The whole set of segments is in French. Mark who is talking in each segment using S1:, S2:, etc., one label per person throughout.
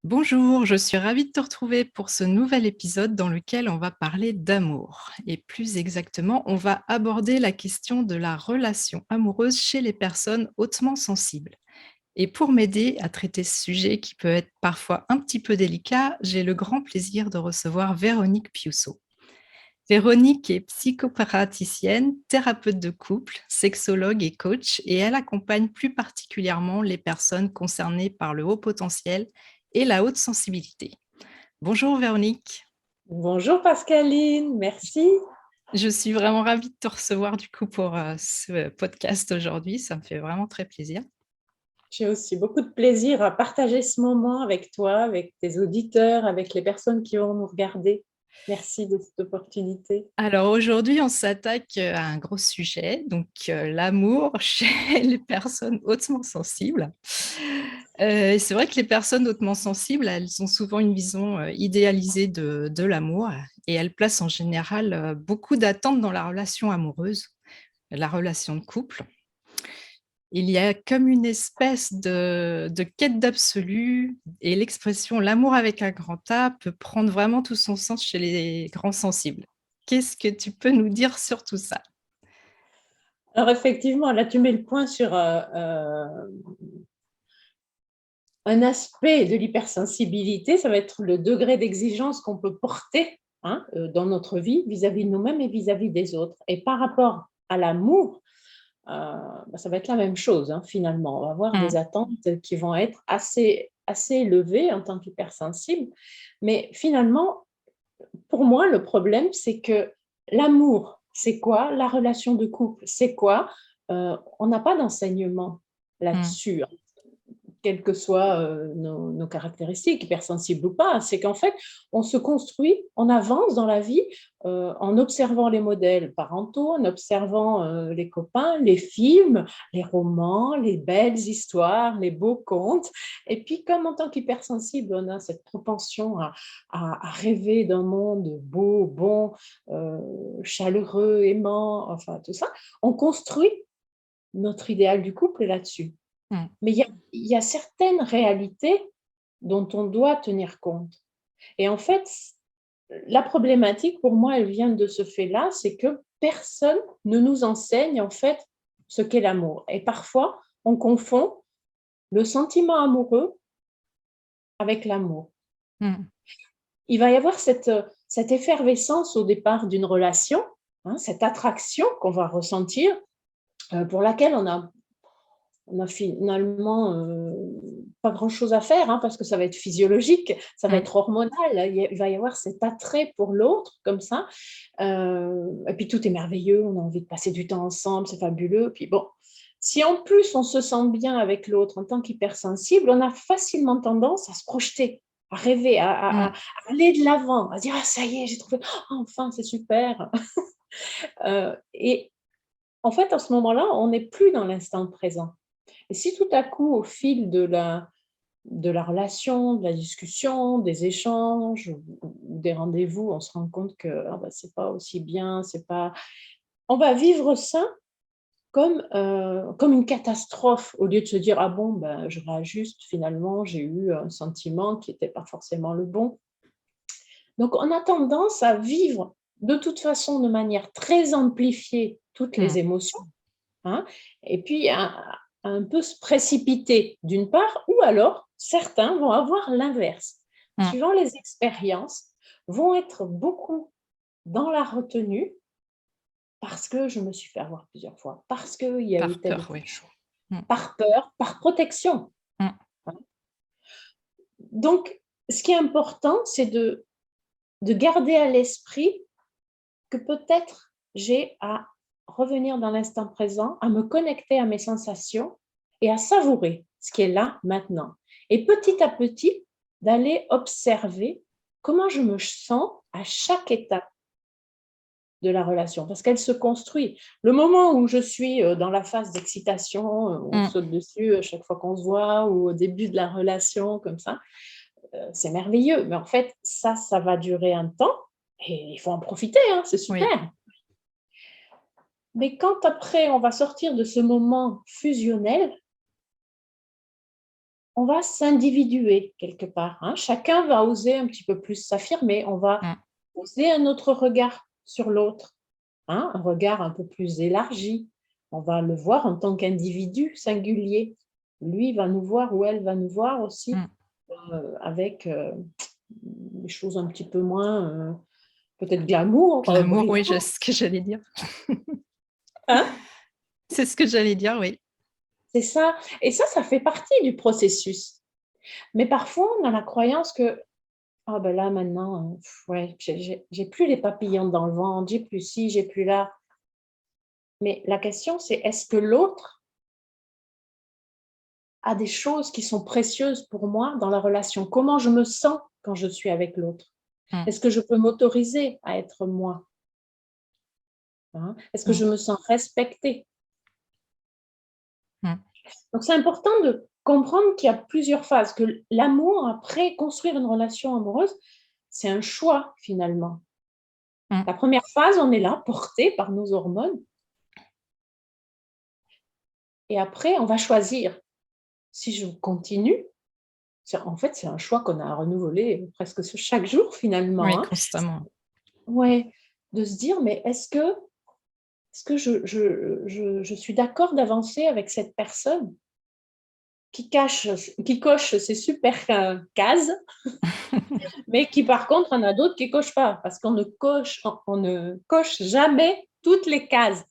S1: Bonjour, je suis ravie de te retrouver pour ce nouvel épisode dans lequel on va parler d'amour. Et plus exactement, on va aborder la question de la relation amoureuse chez les personnes hautement sensibles. Et pour m'aider à traiter ce sujet qui peut être parfois un petit peu délicat, j'ai le grand plaisir de recevoir Véronique Piusso. Véronique est psychopraticienne, thérapeute de couple, sexologue et coach, et elle accompagne plus particulièrement les personnes concernées par le haut potentiel et la haute sensibilité. Bonjour Véronique,
S2: Bonjour Pascaline, merci.
S1: je suis vraiment ravie de te recevoir du coup pour ce podcast aujourd'hui, ça me fait vraiment très plaisir.
S2: J'ai aussi beaucoup de plaisir à partager ce moment avec toi, avec tes auditeurs, avec les personnes qui vont nous regarder. Merci de cette opportunité.
S1: Alors aujourd'hui, on s'attaque à un gros sujet, donc l'amour chez les personnes hautement sensibles. C'est vrai que les personnes hautement sensibles, elles ont souvent une vision idéalisée de l'amour et elles placent en général beaucoup d'attentes dans la relation amoureuse, la relation de couple. Il y a comme une espèce de quête d'absolu et l'expression l'amour avec un grand A peut prendre vraiment tout son sens chez les grands sensibles. Qu'est-ce que tu peux nous dire sur tout ça?
S2: Alors effectivement, là tu mets le point sur un aspect de l'hypersensibilité, ça va être le degré d'exigence qu'on peut porter dans notre vie vis-à-vis de nous-mêmes et vis-à-vis des autres. Et par rapport à l'amour, ça va être la même chose finalement. On va avoir des
S1: Mmh,
S2: attentes qui vont être assez élevées en tant qu'hypersensible. Mais finalement, pour moi, le problème, c'est que l'amour, c'est quoi? La relation de couple, c'est quoi? On n'a pas d'enseignement
S1: mmh,
S2: là-dessus, quelles que soient nos caractéristiques, hypersensibles ou pas. C'est qu'en fait, on se construit, on avance dans la vie en observant les modèles parentaux, en observant les copains, les films, les romans, les belles histoires, les beaux contes. Et puis, comme en tant qu'hypersensible, on a cette propension à rêver d'un monde beau, bon, chaleureux, aimant, enfin tout ça, on construit notre idéal du couple là-dessus.
S1: mmh.
S2: Mais il y a certaines réalités dont on doit tenir compte. Et en fait, la problématique pour moi, elle vient de ce fait-là, c'est que personne ne nous enseigne en fait ce qu'est l'amour. Et parfois, on confond le sentiment amoureux avec l'amour.
S1: Mmh.
S2: Il va y avoir cette effervescence au départ d'une relation, cette attraction qu'on va ressentir, pour laquelle on a finalement pas grand-chose à faire parce que ça va être physiologique, ça va
S1: Mmh.
S2: être hormonal. Il va y avoir cet attrait pour l'autre comme ça. Et puis tout est merveilleux, on a envie de passer du temps ensemble, c'est fabuleux. Puis bon, si en plus on se sent bien avec l'autre en tant qu'hypersensible, on a facilement tendance à se projeter, à rêver, à
S1: Mmh.
S2: aller de l'avant, à dire ah ça y est, j'ai trouvé, enfin c'est super. Et en fait, à ce moment-là, on n'est plus dans l'instant présent. Et si tout à coup, au fil de la relation, de la discussion, des échanges ou des rendez-vous, on se rend compte que c'est pas aussi bien, c'est pas. On va vivre ça comme une catastrophe, au lieu de se dire ah bon, je réajuste, finalement, j'ai eu un sentiment qui n'était pas forcément le bon. Donc, on a tendance à vivre de toute façon de manière très amplifiée toutes les
S1: Mmh.
S2: émotions. Hein, et puis à un peu se précipiter d'une part, ou alors certains vont avoir l'inverse.
S1: Mmh.
S2: Suivant les expériences, vont être beaucoup dans la retenue parce que je me suis fait avoir plusieurs fois, parce qu'il y a eu
S1: Par
S2: telle ou
S1: peur,
S2: telle
S1: oui.
S2: chose,
S1: Mmh.
S2: par peur, par protection.
S1: Mmh.
S2: Hein. Donc, ce qui est important, c'est de garder à l'esprit que peut-être j'ai à revenir dans l'instant présent, à me connecter à mes sensations et à savourer ce qui est là maintenant. Et petit à petit, d'aller observer comment je me sens à chaque étape de la relation, parce qu'elle se construit. Le moment où je suis dans la phase d'excitation, on
S1: Mmh.
S2: saute dessus chaque fois qu'on se voit, ou au début de la relation, comme ça, c'est merveilleux. Mais en fait, ça va durer un temps et il faut en profiter, c'est
S1: Oui.
S2: super. Mais quand après, on va sortir de ce moment fusionnel, on va s'individuer quelque part. Hein. Chacun va oser un petit peu plus s'affirmer. On va
S1: Mmh.
S2: poser un autre regard sur l'autre, hein, un regard un peu plus élargi. On va le voir en tant qu'individu singulier. Lui va nous voir ou elle va nous voir aussi
S1: Mmh.
S2: avec des choses un petit peu moins, peut-être glamour,
S1: L'amour, oui,
S2: brillant.
S1: c'est ce que j'allais dire.
S2: Hein.
S1: C'est ce que j'allais dire, oui.
S2: C'est ça. Et ça fait partie du processus. Mais parfois, on a la croyance que ah ben là maintenant, ouais, j'ai plus les papillons dans le ventre, j'ai plus ci, j'ai plus là. Mais la question, c'est est-ce que l'autre a des choses qui sont précieuses pour moi dans la relation? Comment je me sens quand je suis avec l'autre?
S1: Mmh.
S2: Est-ce que je peux m'autoriser à être moi? Hein? Est-ce que
S1: Mmh.
S2: je me sens respectée?
S1: Mmh.
S2: Donc c'est important de comprendre qu'il y a plusieurs phases, que l'amour, après construire une relation amoureuse, c'est un choix finalement.
S1: Mmh.
S2: La première phase, on est là, porté par nos hormones, et après, on va choisir. Si je continue, en fait, c'est un choix qu'on a à renouveler presque chaque jour finalement.
S1: Oui,
S2: Hein.
S1: constamment.
S2: Ouais, de se dire, mais est-ce que je suis d'accord d'avancer avec cette personne qui coche ces super cases, mais qui par contre en a d'autres qui ne cochent pas, parce on ne coche jamais toutes les cases.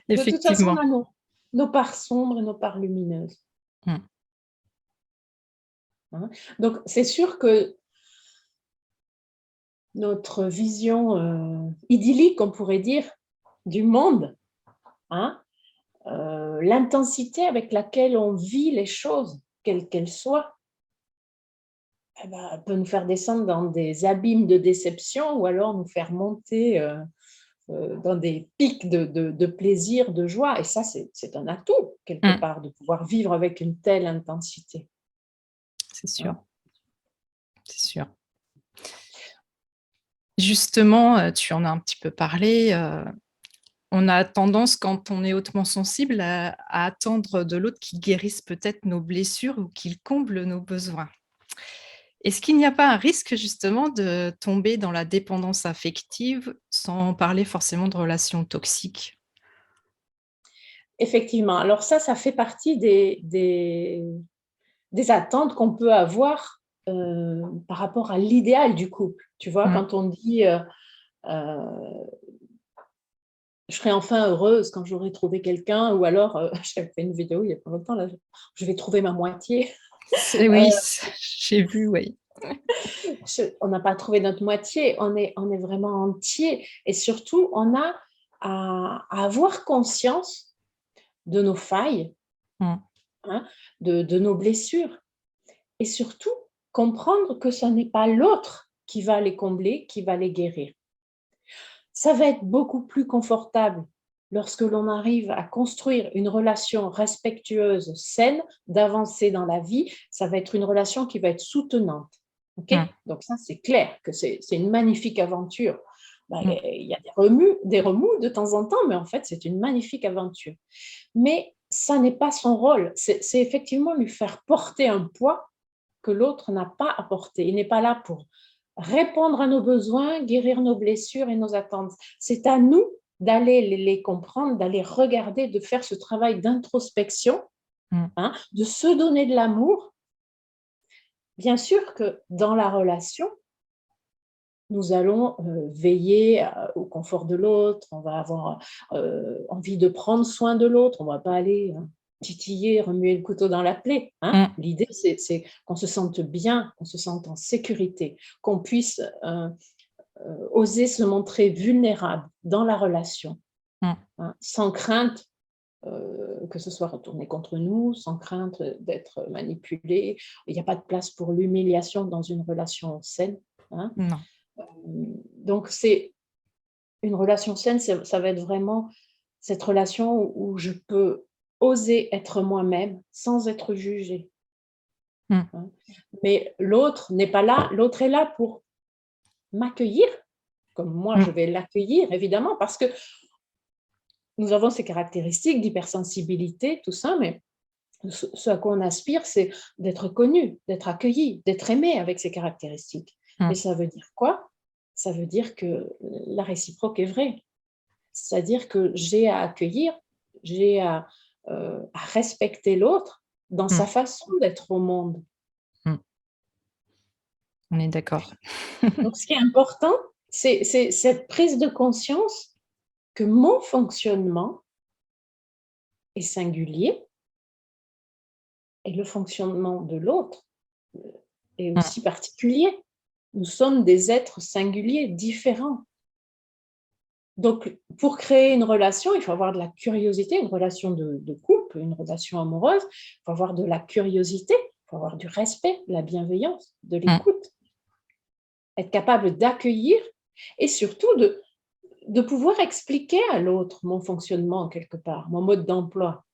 S2: De toute façon, on
S1: Effectivement.
S2: a nos parts sombres et nos parts lumineuses.
S1: Mmh.
S2: Hein. Donc, c'est sûr que notre vision idyllique, on pourrait dire, du monde, hein, l'intensité avec laquelle on vit les choses, quelles qu'elles soient, eh ben, elle peut nous faire descendre dans des abîmes de déception ou alors nous faire monter dans des pics de plaisir, de joie. Et ça, c'est un atout, quelque
S1: Mmh.
S2: part, de pouvoir vivre avec une telle intensité.
S1: C'est sûr,
S2: Hein.
S1: c'est sûr. Justement, tu en as un petit peu parlé, on a tendance, quand on est hautement sensible, à attendre de l'autre qu'il guérisse peut-être nos blessures ou qu'il comble nos besoins. Est-ce qu'il n'y a pas un risque justement de tomber dans la dépendance affective, sans parler forcément de relations toxiques?
S2: Effectivement. Alors ça fait partie des attentes qu'on peut avoir par rapport à l'idéal du couple. Tu vois,
S1: Mmh.
S2: quand on dit euh, je serai enfin heureuse quand j'aurai trouvé quelqu'un, ou alors j'avais fait une vidéo il n'y a pas longtemps, là, je vais trouver ma moitié.
S1: C'est oui, j'ai vu, oui.
S2: On n'a pas trouvé notre moitié, on est vraiment entier. Et surtout, on a à avoir conscience de nos failles,
S1: Mmh.
S2: hein, de nos blessures. Et surtout, comprendre que ce n'est pas l'autre qui va les combler, qui va les guérir. Ça va être beaucoup plus confortable lorsque l'on arrive à construire une relation respectueuse, saine, d'avancer dans la vie. Ça va être une relation qui va être soutenante.
S1: Mmh.
S2: Okay. Donc ça, c'est clair que c'est une magnifique aventure. Ben,
S1: Mmh.
S2: il y a des remous de temps en temps, mais en fait, c'est une magnifique aventure. Mais ça n'est pas son rôle. C'est effectivement lui faire porter un poids que l'autre n'a pas à porter. Il n'est pas là pour répondre à nos besoins, guérir nos blessures et nos attentes. C'est à nous d'aller les comprendre, d'aller regarder, de faire ce travail d'introspection,
S1: Mmh.
S2: hein, de se donner de l'amour. Bien sûr que dans la relation, nous allons veiller au confort de l'autre, on va avoir envie de prendre soin de l'autre, on ne va pas aller titiller, remuer le couteau dans la plaie. Hein.
S1: Mmh.
S2: L'idée, c'est qu'on se sente bien, qu'on se sente en sécurité, qu'on puisse oser se montrer vulnérable dans la relation,
S1: Mmh.
S2: hein, sans crainte que ce soit retourné contre nous, sans crainte d'être manipulé. Il n'y a pas de place pour l'humiliation dans une relation saine. Hein.
S1: Non.
S2: Donc, c'est une relation saine, ça va être vraiment cette relation où je peux oser être moi-même sans être jugée.
S1: Mmh.
S2: Hein. Mais l'autre n'est pas là, l'autre est là pour m'accueillir, comme moi, je
S1: Mmh.
S2: vais l'accueillir, évidemment, parce que nous avons ces caractéristiques d'hypersensibilité, tout ça, mais ce à quoi on aspire, c'est d'être connu, d'être accueilli, d'être aimé avec ces caractéristiques. Mais
S1: Mmh.
S2: ça veut dire quoi? Ça veut dire que la réciproque est vraie. C'est-à-dire que j'ai à accueillir, j'ai à respecter l'autre dans
S1: Mmh.
S2: sa façon d'être au monde.
S1: Mmh. On est d'accord.
S2: Donc ce qui est important, c'est cette prise de conscience que mon fonctionnement est singulier et le fonctionnement de l'autre est
S1: Mmh.
S2: aussi particulier. Nous sommes des êtres singuliers, différents. Donc, pour créer une relation, il faut avoir de la curiosité, une relation de couple, une relation amoureuse, il faut avoir de la curiosité, il faut avoir du respect, de la bienveillance, de
S1: Mmh.
S2: l'écoute, être capable d'accueillir et surtout de pouvoir expliquer à l'autre mon fonctionnement quelque part, mon mode d'emploi.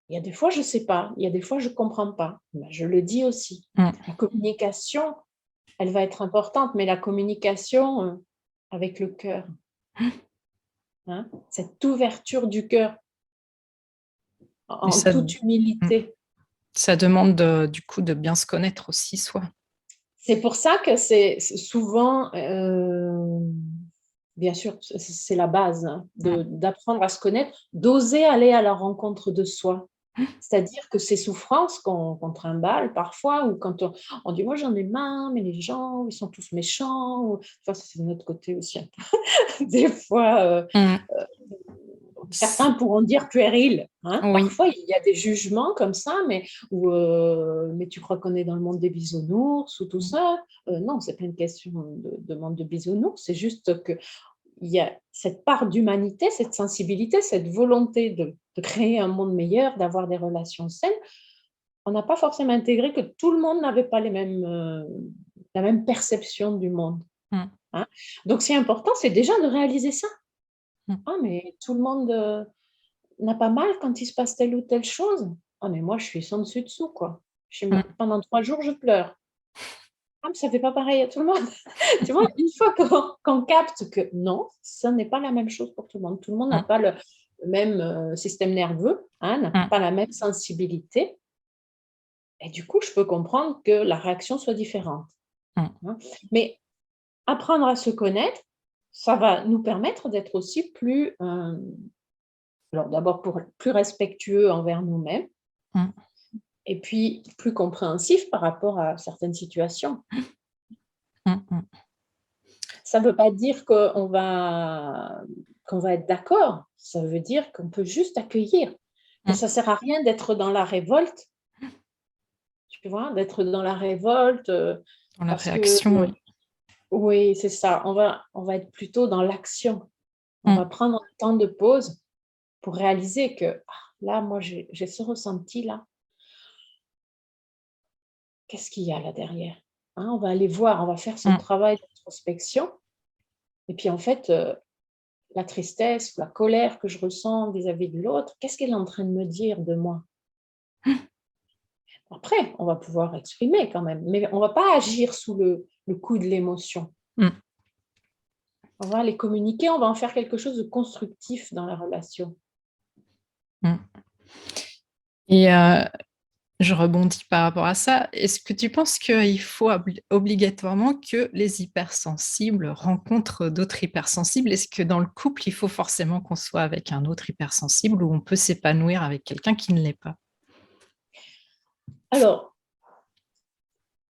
S2: Il y a des fois, je ne sais pas, il y a des fois, je ne comprends pas. Ben, je le dis aussi.
S1: Mmh.
S2: La communication, elle va être importante, mais la communication avec le cœur, hein, cette ouverture du cœur
S1: Mais
S2: en toute
S1: mmh,
S2: humilité.
S1: ça demande du coup de bien se connaître aussi soi.
S2: C'est pour ça que c'est souvent, bien sûr, c'est la base, hein,
S1: Mmh.
S2: d'apprendre à se connaître, d'oser aller à la rencontre de soi. C'est-à-dire que ces souffrances qu'on trimballe parfois ou quand on dit: «Moi, j'en ai marre, mais les gens, ils sont tous méchants», ou enfin, ça, c'est de notre côté aussi un peu des fois,
S1: Mmh.
S2: certains pourront dire puéril, hein.
S1: Oui.
S2: Parfois, il y a des jugements comme ça, mais tu crois qu'on est dans le monde des bisounours ou tout
S1: Mmh.
S2: ça? Non, c'est pas une question de monde de bisounours, c'est juste qu'il y a cette part d'humanité, cette sensibilité, cette volonté de créer un monde meilleur, d'avoir des relations saines. On n'a pas forcément intégré que tout le monde n'avait pas la même perception du monde,
S1: Mmh.
S2: hein. Donc c'est important, c'est déjà de réaliser ça.
S1: Mmh.
S2: «Ah mais tout le monde, n'a pas mal quand il se passe telle ou telle chose. Ah mais moi je suis sans dessus dessous quoi.
S1: Mmh.
S2: Pendant 3 jours je pleure. Ah mais ça fait pas pareil à tout le monde». Tu vois? Une fois qu'on capte que non, ça n'est pas la même chose pour tout le monde. Tout le monde n'a
S1: Mmh.
S2: pas le même, système nerveux, hein, n'a
S1: Mmh.
S2: pas la même sensibilité et du coup je peux comprendre que la réaction soit différente,
S1: Mmh.
S2: hein. Mais apprendre à se connaître, ça va nous permettre d'être aussi plus, alors d'abord pour plus respectueux envers nous-mêmes.
S1: Mmh.
S2: Et puis, plus compréhensif par rapport à certaines situations.
S1: Mmh. Mmh.
S2: Ça ne veut pas dire qu'on va être d'accord. Ça veut dire qu'on peut juste accueillir, que
S1: Mmh.
S2: ça ne sert à rien d'être dans la révolte, tu vois? D'être dans la révolte,
S1: Dans la
S2: parce que
S1: réaction, oui.
S2: oui, c'est ça. On va être plutôt dans l'action. On
S1: Mmh.
S2: va prendre un temps de pause pour réaliser que: «Ah, là, moi, j'ai ce ressenti-là. Qu'est-ce qu'il y a là derrière?» Hein, on va aller voir, on va faire ce
S1: Mmh.
S2: travail d'introspection et puis en fait, la tristesse, la colère que je ressens vis-à-vis de l'autre, qu'est-ce qu'elle est en train de me dire de moi? Après, on va pouvoir exprimer quand même, mais on ne va pas agir sous le coup de l'émotion.
S1: Mmh.
S2: On va les communiquer, on va en faire quelque chose de constructif dans la relation.
S1: Mmh. Et je rebondis par rapport à ça. Est-ce que tu penses qu'il faut obligatoirement que les hypersensibles rencontrent d'autres hypersensibles? Est-ce que dans le couple, il faut forcément qu'on soit avec un autre hypersensible ou on peut s'épanouir avec quelqu'un qui ne l'est pas?
S2: Alors,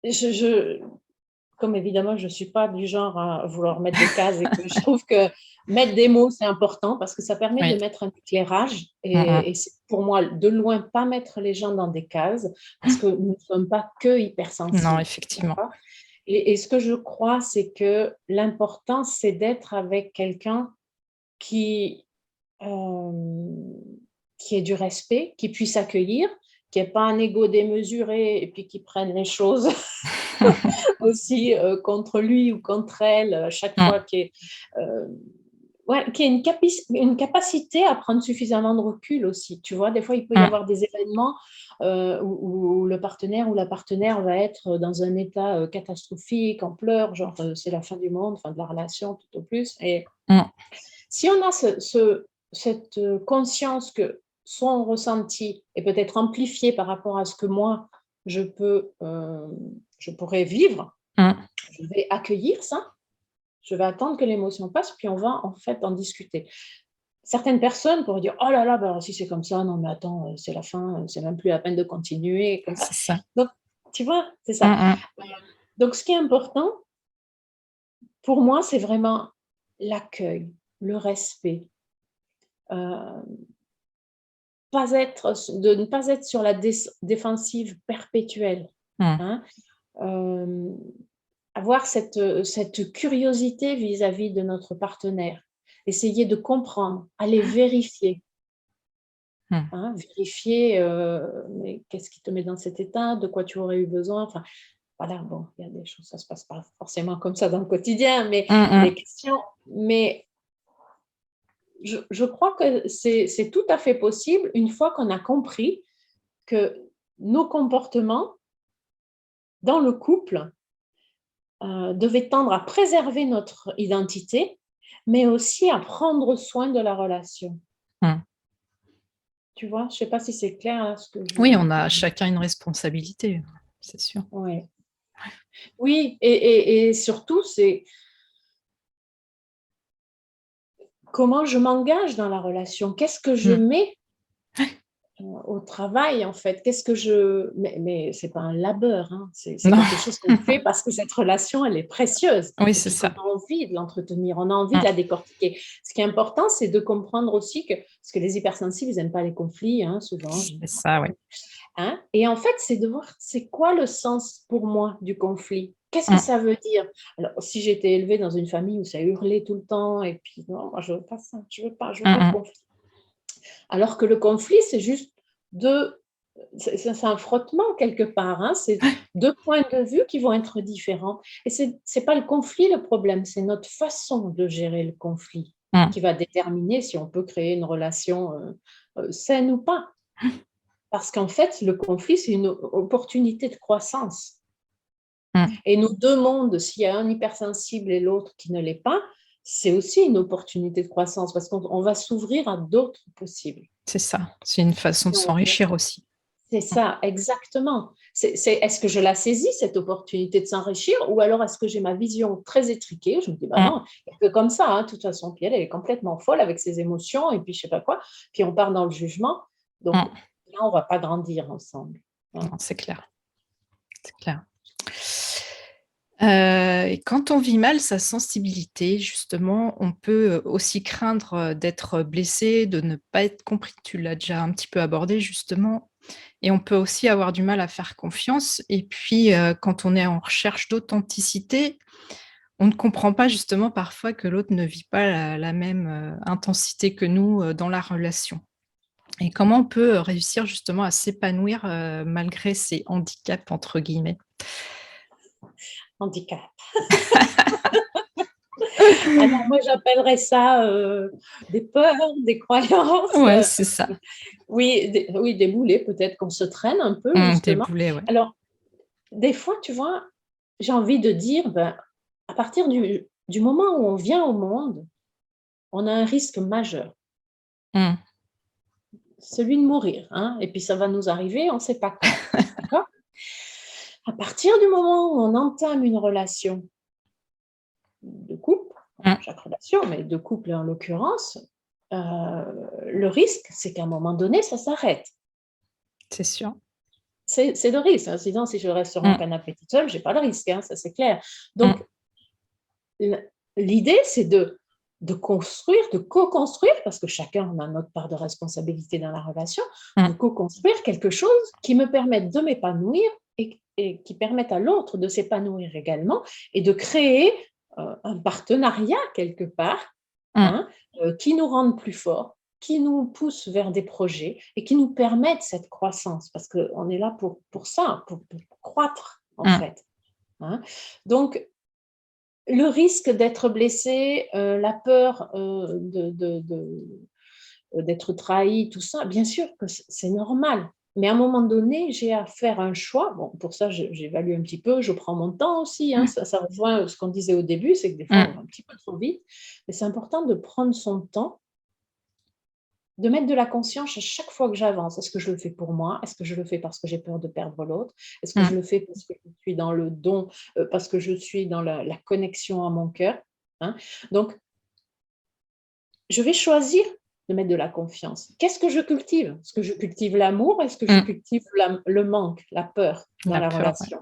S2: je comme évidemment je ne suis pas du genre à vouloir mettre des cases et que je trouve que mettre des mots, c'est important parce que ça permet de
S1: Oui.
S2: mettre un éclairage
S1: Mmh mh.
S2: et c'est pour moi de loin pas mettre les gens dans des cases parce que nous ne sommes pas que
S1: Non,
S2: hypersensibles,
S1: effectivement.
S2: d'accord? Et ce que je crois, c'est que l'important, c'est d'être avec quelqu'un qui, hem, qui ait du respect, qui puisse accueillir, qui ait pas un ego démesuré et puis qui prenne les choses aussi, contre lui ou contre elle, chaque fois
S1: Mmh.
S2: qu'il y ait, heu, Ouais, qui a une capacité à prendre suffisamment de recul aussi. Tu vois, des fois, il peut y
S1: Mmh.
S2: avoir des événements où le partenaire ou la partenaire va être dans un état catastrophique, en pleurs, genre c'est la fin du monde, fin de la relation tout au plus. Et
S1: Mmh.
S2: si on a cette conscience que son ressenti est peut-être amplifié par rapport à ce que moi, je peux, je pourrais vivre,
S1: Mmh.
S2: je vais accueillir ça, je vais attendre que l'émotion passe, puis on va en fait en discuter. Certaines personnes pourraient dire: «Oh là là, bah, alors si c'est comme ça, non mais attends, c'est la fin, c'est même plus la peine de continuer», comme ça.
S1: C'est ça.
S2: Donc tu vois? C'est ça.
S1: Mmh mh.
S2: Heu, donc ce qui est important pour moi, c'est vraiment l'accueil, le respect, heu, de ne pas être sur la défensive perpétuelle,
S1: Mmh.
S2: hein. Hem, avoir cette curiosité vis-à-vis de notre partenaire. Essayer de comprendre, aller vérifier.
S1: Mmh.
S2: Hein, vérifier, mais qu'est-ce qui te met dans cet état? De quoi tu aurais eu besoin? Enfin, voilà, bon, il y a des choses, ça se passe pas forcément comme ça dans le quotidien, mais
S1: Mmh
S2: les
S1: mh.
S2: questions mais je crois que c'est tout à fait possible une fois qu'on a compris que nos comportements dans le couple, devaient tendre à préserver notre identité, mais aussi à prendre soin de la relation.
S1: Mmh.
S2: Tu vois? Je sais pas si c'est clair, ce que
S1: Oui,
S2: je
S1: on a chacun une responsabilité, c'est sûr.
S2: ouais. Oui et surtout, c'est comment je m'engage dans la relation? Qu'est-ce que je
S1: Mmh.
S2: mets, au travail, en fait? Qu'est-ce que je mais c'est pas un labeur, hein, c'est
S1: Non.
S2: quelque chose qu'on fait parce que cette relation, elle est précieuse
S1: Oui,
S2: et
S1: c'est
S2: puis qu'on
S1: ça.
S2: a envie de l'entretenir, on a envie de
S1: Mmh.
S2: la décortiquer. Ce qui est important, c'est de comprendre aussi que parce que les hypersensibles, ils aiment pas les conflits, hein, souvent,
S1: C'est ça, ouais.
S2: hein? Et en fait, c'est de voir c'est quoi le sens pour moi du conflit? Qu'est-ce que
S1: Mmh.
S2: ça veut dire? Alors, si j'ai été élevée dans une famille où ça hurlait tout le temps et puis non, moi je veux pas ça, je veux
S1: Mmh
S2: pas de
S1: mh.
S2: conflit. Alors que le conflit, c'est juste 2 c'est un frottement quelque part, hein, c'est 2 points de vue qui vont être différents et c'est pas le conflit le problème, c'est notre façon de gérer le conflit
S1: Mmh.
S2: qui va déterminer si on peut créer une relation, saine ou pas. Parce qu'en fait, le conflit, c'est une opportunité de croissance
S1: Mmh.
S2: et nos 2 mondes, s'il y a un hypersensible et l'autre qui ne l'est pas, c'est aussi une opportunité de croissance parce qu'on va s'ouvrir à d'autres possibles.
S1: C'est ça. C'est une façon de
S2: Si on veut.
S1: s'enrichir aussi.
S2: C'est
S1: Mmh.
S2: ça, exactement. Est-ce que je la saisis, cette opportunité de s'enrichir ou alors est-ce que j'ai ma vision très étriquée? Je me dis: «Bah
S1: Mmh.
S2: non, il y a que comme ça, hein, de toute façon». Puis elle est complètement folle avec ses émotions et puis je sais pas quoi. Puis on part dans le jugement. Donc
S1: Mmh.
S2: là, on va pas grandir ensemble, hein.
S1: Non, c'est clair, c'est clair. Et quand on vit mal sa sensibilité, justement, on peut, aussi craindre, d'être blessé, de ne pas être compris. Tu l'as déjà un petit peu abordé justement et on peut aussi avoir du mal à faire confiance et puis, quand on est en recherche d'authenticité, on ne comprend pas justement parfois que l'autre ne vit pas la même, intensité que nous, dans la relation et comment on peut, réussir justement à s'épanouir, malgré ces «handicaps» entre guillemets?
S2: Handicap. Alors moi, j'appellerais ça, des peurs, des croyances,
S1: Ouais, c'est ça.
S2: oui, des boulets peut-être qu'on se traîne un peu
S1: Des
S2: justement.
S1: boulets, ouais.
S2: Alors des fois, tu vois, j'ai envie de dire, ben, à partir du moment où on vient au monde, on a un risque majeur,
S1: Mmh.
S2: celui de mourir, hein, et puis ça va nous arriver, on ne sait pas quand, d'accord? À partir du moment où on entame une relation de couple,
S1: Mmh.
S2: chaque relation, mais de couple en l'occurrence, heu, le risque, c'est qu'à un moment donné, ça s'arrête.
S1: C'est sûr.
S2: C'est le risque, hein, sinon si je reste sur mon
S1: Mmh.
S2: canapé toute seule, j'ai pas le risque, hein, ça c'est clair.
S1: Mmh.
S2: Donc l'idée, c'est de construire, de co-construire, parce que chacun on a notre part de responsabilité dans la relation, de
S1: Mmh.
S2: co-construire quelque chose qui me permette de m'épanouir et qui permette à l'autre de s'épanouir également et de créer, un partenariat quelque part,
S1: Mmh.
S2: hein, qui nous rende plus forts, qui nous pousse vers des projets et qui nous permettent cette croissance. Parce qu'on est là pour ça, pour croître en
S1: Mmh.
S2: fait, hein. Donc le risque d'être blessé, la peur d'être trahi, tout ça, bien sûr que c'est normal. Mais à un moment donné, j'ai à faire un choix. Bon, pour ça, j'évalue un petit peu, je prends mon temps aussi. Hein,
S1: Mmh.
S2: ça rejoint ce qu'on disait au début, c'est que des fois, on
S1: Mmh.
S2: va un petit peu trop vite. Mais c'est important de prendre son temps, de mettre de la conscience à chaque fois que j'avance. Est-ce que je le fais pour moi? Est-ce que je le fais parce que j'ai peur de perdre l'autre? Est-ce que
S1: Mmh.
S2: je le fais parce que je suis dans le don, parce que je suis dans la connexion à mon cœur? Hein? Donc, je vais choisir de mettre de la confiance. Qu'est-ce que je cultive? Est-ce que je cultive l'amour? Est-ce que je
S1: Mmh.
S2: cultive le manque, la peur dans
S1: La
S2: la
S1: peur, ouais.
S2: relation?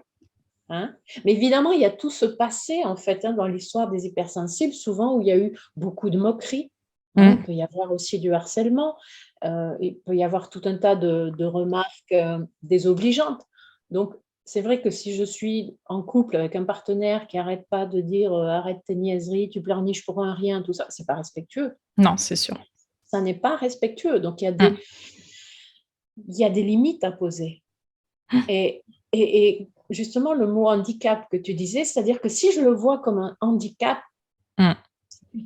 S2: Hein? Mais évidemment, il y a tout ce passé, en fait, hein, dans l'histoire des hypersensibles, souvent où il y a eu beaucoup de moqueries. Hein, il
S1: Mmh.
S2: peut y avoir aussi du harcèlement, il peut y avoir tout un tas de remarques désobligeantes. Donc, c'est vrai que si je suis en couple avec un partenaire qui n'arrête pas de dire arrête tes niaiseries, tu pleurniches pour un rien, tout ça, c'est pas respectueux.
S1: Non, c'est sûr.
S2: Ça n'est pas respectueux. Donc,
S1: Mmh.
S2: il y a des limites à poser. Et, et justement, le mot handicap que tu disais, c'est-à-dire que si je le vois comme un handicap,
S1: Mmh.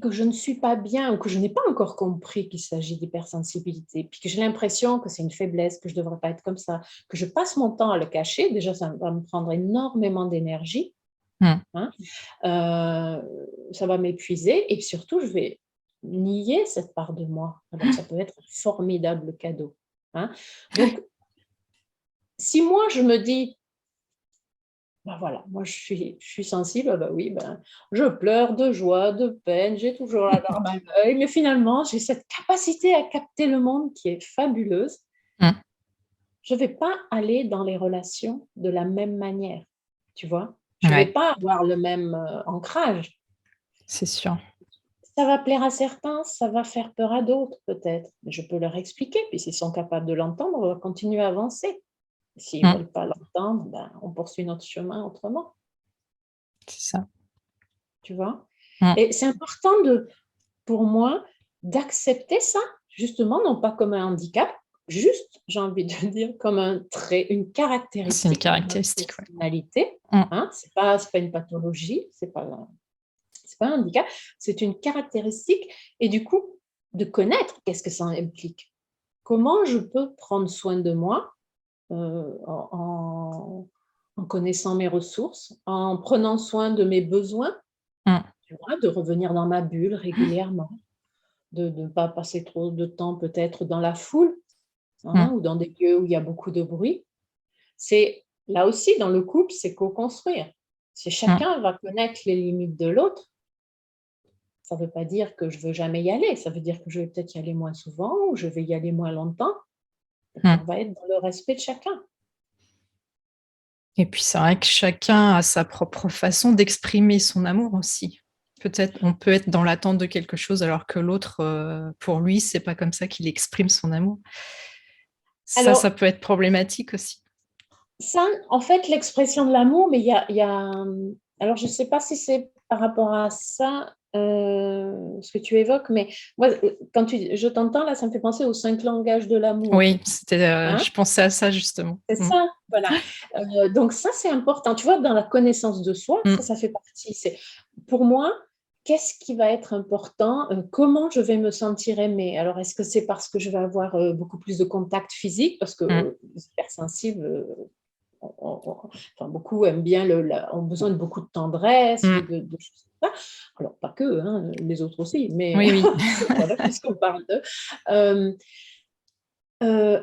S2: que je ne suis pas bien ou que je n'ai pas encore compris qu'il s'agit d'hypersensibilité, puis que j'ai l'impression que c'est une faiblesse, que je ne devrais pas être comme ça, que je passe mon temps à le cacher, déjà, ça va me prendre énormément d'énergie,
S1: Mmh.
S2: hein, ça va m'épuiser et surtout, je vais nier cette part de moi, alors que ça peut être un formidable cadeau. Hein. Donc, si moi, je me dis, bah voilà, moi je suis sensible, ah bah oui, ben, je pleure de joie, de peine, j'ai toujours la larme à l'œil, mais finalement, j'ai cette capacité à capter le monde qui est fabuleuse.
S1: Mmh.
S2: Je ne vais pas aller dans les relations de la même manière, tu vois? Je ne vais
S1: Ouais,
S2: pas avoir le même ancrage.
S1: c'est sûr.
S2: Ça va plaire à certains, ça va faire peur à d'autres peut-être, mais je peux leur expliquer, puis s'ils sont capables de l'entendre, on va continuer à avancer. S'ils ne
S1: Mmh.
S2: veulent pas l'entendre, ben, on poursuit notre chemin autrement.
S1: C'est ça.
S2: Tu vois?
S1: Mmh.
S2: Et c'est important pour moi, d'accepter ça, justement, non pas comme un handicap, juste, j'ai envie de dire, comme un trait, une
S1: C'est une
S2: caractéristique de notre
S1: caractéristique, ouais.
S2: personnalité,
S1: Mmh.
S2: hein. C'est pas une pathologie, c'est pas un handicap, c'est une caractéristique et du coup, de connaître qu'est-ce que ça implique. Comment je peux prendre soin de moi, en connaissant mes ressources, en prenant soin de mes besoins,
S1: Mmh.
S2: tu vois? De revenir dans ma bulle régulièrement, de ne pas passer trop de temps peut-être dans la foule,
S1: Mmh.
S2: hein, ou dans des lieux où il y a beaucoup de bruit. C'est là aussi dans le couple, c'est co-construire. Si
S1: Mmh.
S2: chacun va connaître les limites de l'autre, ça ne veut pas dire que je veux jamais y aller, ça veut dire que je vais peut-être y aller moins souvent ou je vais y aller moins longtemps et puis
S1: Mmh.
S2: on va être dans le respect de chacun.
S1: Et puis, c'est vrai que chacun a sa propre façon d'exprimer son amour aussi. Peut-être on peut être dans l'attente de quelque chose alors que l'autre, pour lui, c'est pas comme ça qu'il exprime son amour. Ça
S2: Alors
S1: peut être problématique aussi.
S2: ça, en fait, l'expression de l'amour, mais alors je ne sais pas si c'est par rapport à ça, ce que tu évoques, mais moi, quand je t'entends là, ça me fait penser aux 5 langages de l'amour,
S1: Oui, c'était,
S2: hein?
S1: je pensais à ça justement.
S2: C'est
S1: Mmh.
S2: ça, voilà. Donc ça, c'est important. Tu vois, dans la connaissance de soi,
S1: Mmh.
S2: ça fait partie. C'est pour moi, qu'est-ce qui va être important? Comment je vais me sentir aimée? Alors, est-ce que c'est parce que je vais avoir, beaucoup plus de contact physique? Parce que,
S1: Mmh.
S2: les hypersensibles, enfin, beaucoup aiment bien ont besoin de beaucoup de tendresse ou
S1: Mmh.
S2: de choses comme ça. Alors, pas que, hein, les autres aussi, mais
S1: Oui, oui.
S2: voilà, puisqu'on parle d'eux.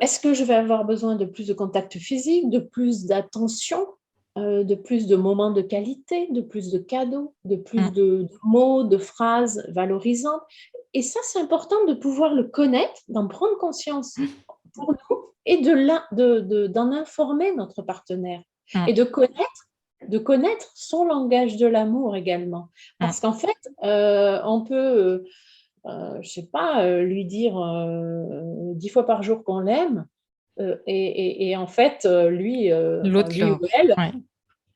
S2: Est-ce que je vais avoir besoin de plus de contact physique, de plus d'attention, de plus de moments de qualité, de plus de cadeaux, de plus
S1: Mmh.
S2: de mots, de phrases valorisantes? Et ça, c'est important de pouvoir le connaître, d'en prendre conscience pour nous et d'en informer notre partenaire et
S1: Mmh.
S2: de connaître son langage de l'amour également.
S1: Mmh.
S2: Parce qu'en fait, on peut, je sais pas, lui dire, 10 fois par jour qu'on l'aime, et en fait, enfin
S1: L'autre
S2: lui ou
S1: leur
S2: elle
S1: ouais.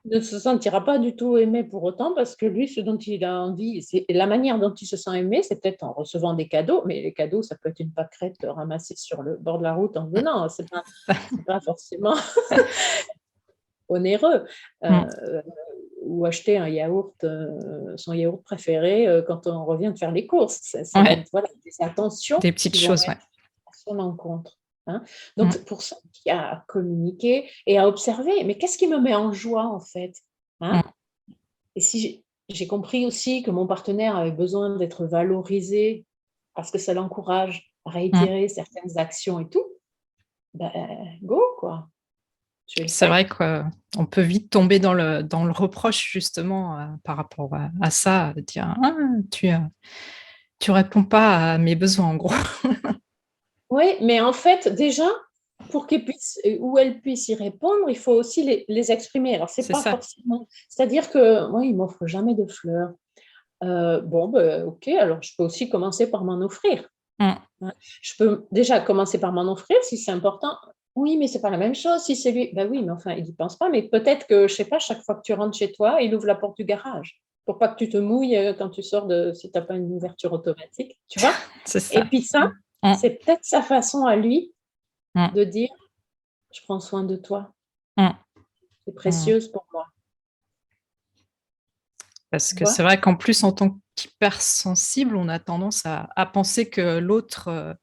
S2: ne se sentira pas du tout aimé pour autant parce que lui, ce dont il a envie, c'est la manière dont il se sent aimé, c'est peut-être en recevant des cadeaux, mais les cadeaux, ça peut être une pâquerette ramassée sur le bord de la route en
S1: Mmh.
S2: venant, c'est pas forcément onéreux.
S1: Mmh.
S2: Heu, ou acheter un yaourt, son yaourt préféré quand on revient de faire les courses. Ça va
S1: Ouais,
S2: être voilà, des attentions
S1: des petites
S2: qui vont
S1: choses,
S2: être
S1: ouais.
S2: à son encontre. Hein. Donc,
S1: Mm,
S2: c'est pour ça qu'il y a à communiquer et à observer. Mais qu'est-ce qui me met en joie, en fait? Hein?
S1: mm,
S2: Et si j'ai compris aussi que mon partenaire avait besoin d'être valorisé parce que ça l'encourage à
S1: mm.
S2: réitérer certaines actions et tout, ben, go, quoi. Je vais le
S1: C'est
S2: faire.
S1: vrai qu'on peut vite tomber dans le reproche, justement, par rapport à ça, de dire ah, tu réponds pas à mes besoins, en gros.
S2: Oui, mais en fait, déjà, pour qu'ils puissent ou elles puissent y répondre, il faut aussi les exprimer. Alors, c'est
S1: C'est
S2: pas
S1: ça.
S2: forcément c'est-à-dire que moi, il m'offre jamais de fleurs. Bon, OK, alors je peux aussi commencer par m'en offrir,
S1: Mm,
S2: hein. Je peux déjà commencer par m'en offrir si c'est important. Oui, mais c'est pas la même chose si c'est lui. Ben oui, mais enfin, il y pense pas, mais peut-être que, je sais pas, chaque fois que tu rentres chez toi, il ouvre la porte du garage pour pas que tu te mouilles, quand tu sors de si tu as pas une ouverture automatique, tu vois?
S1: c'est
S2: Et
S1: ça.
S2: puis ça,
S1: Mm,
S2: c'est peut-être sa façon à lui
S1: mm,
S2: de dire: «Je prends soin de toi,
S1: mm,
S2: tu es
S1: mm.
S2: précieuse pour moi»,
S1: Parce
S2: tu
S1: que c'est
S2: vois?
S1: vrai qu'en plus, en tant qu'hypersensible, on a tendance à penser que l'autre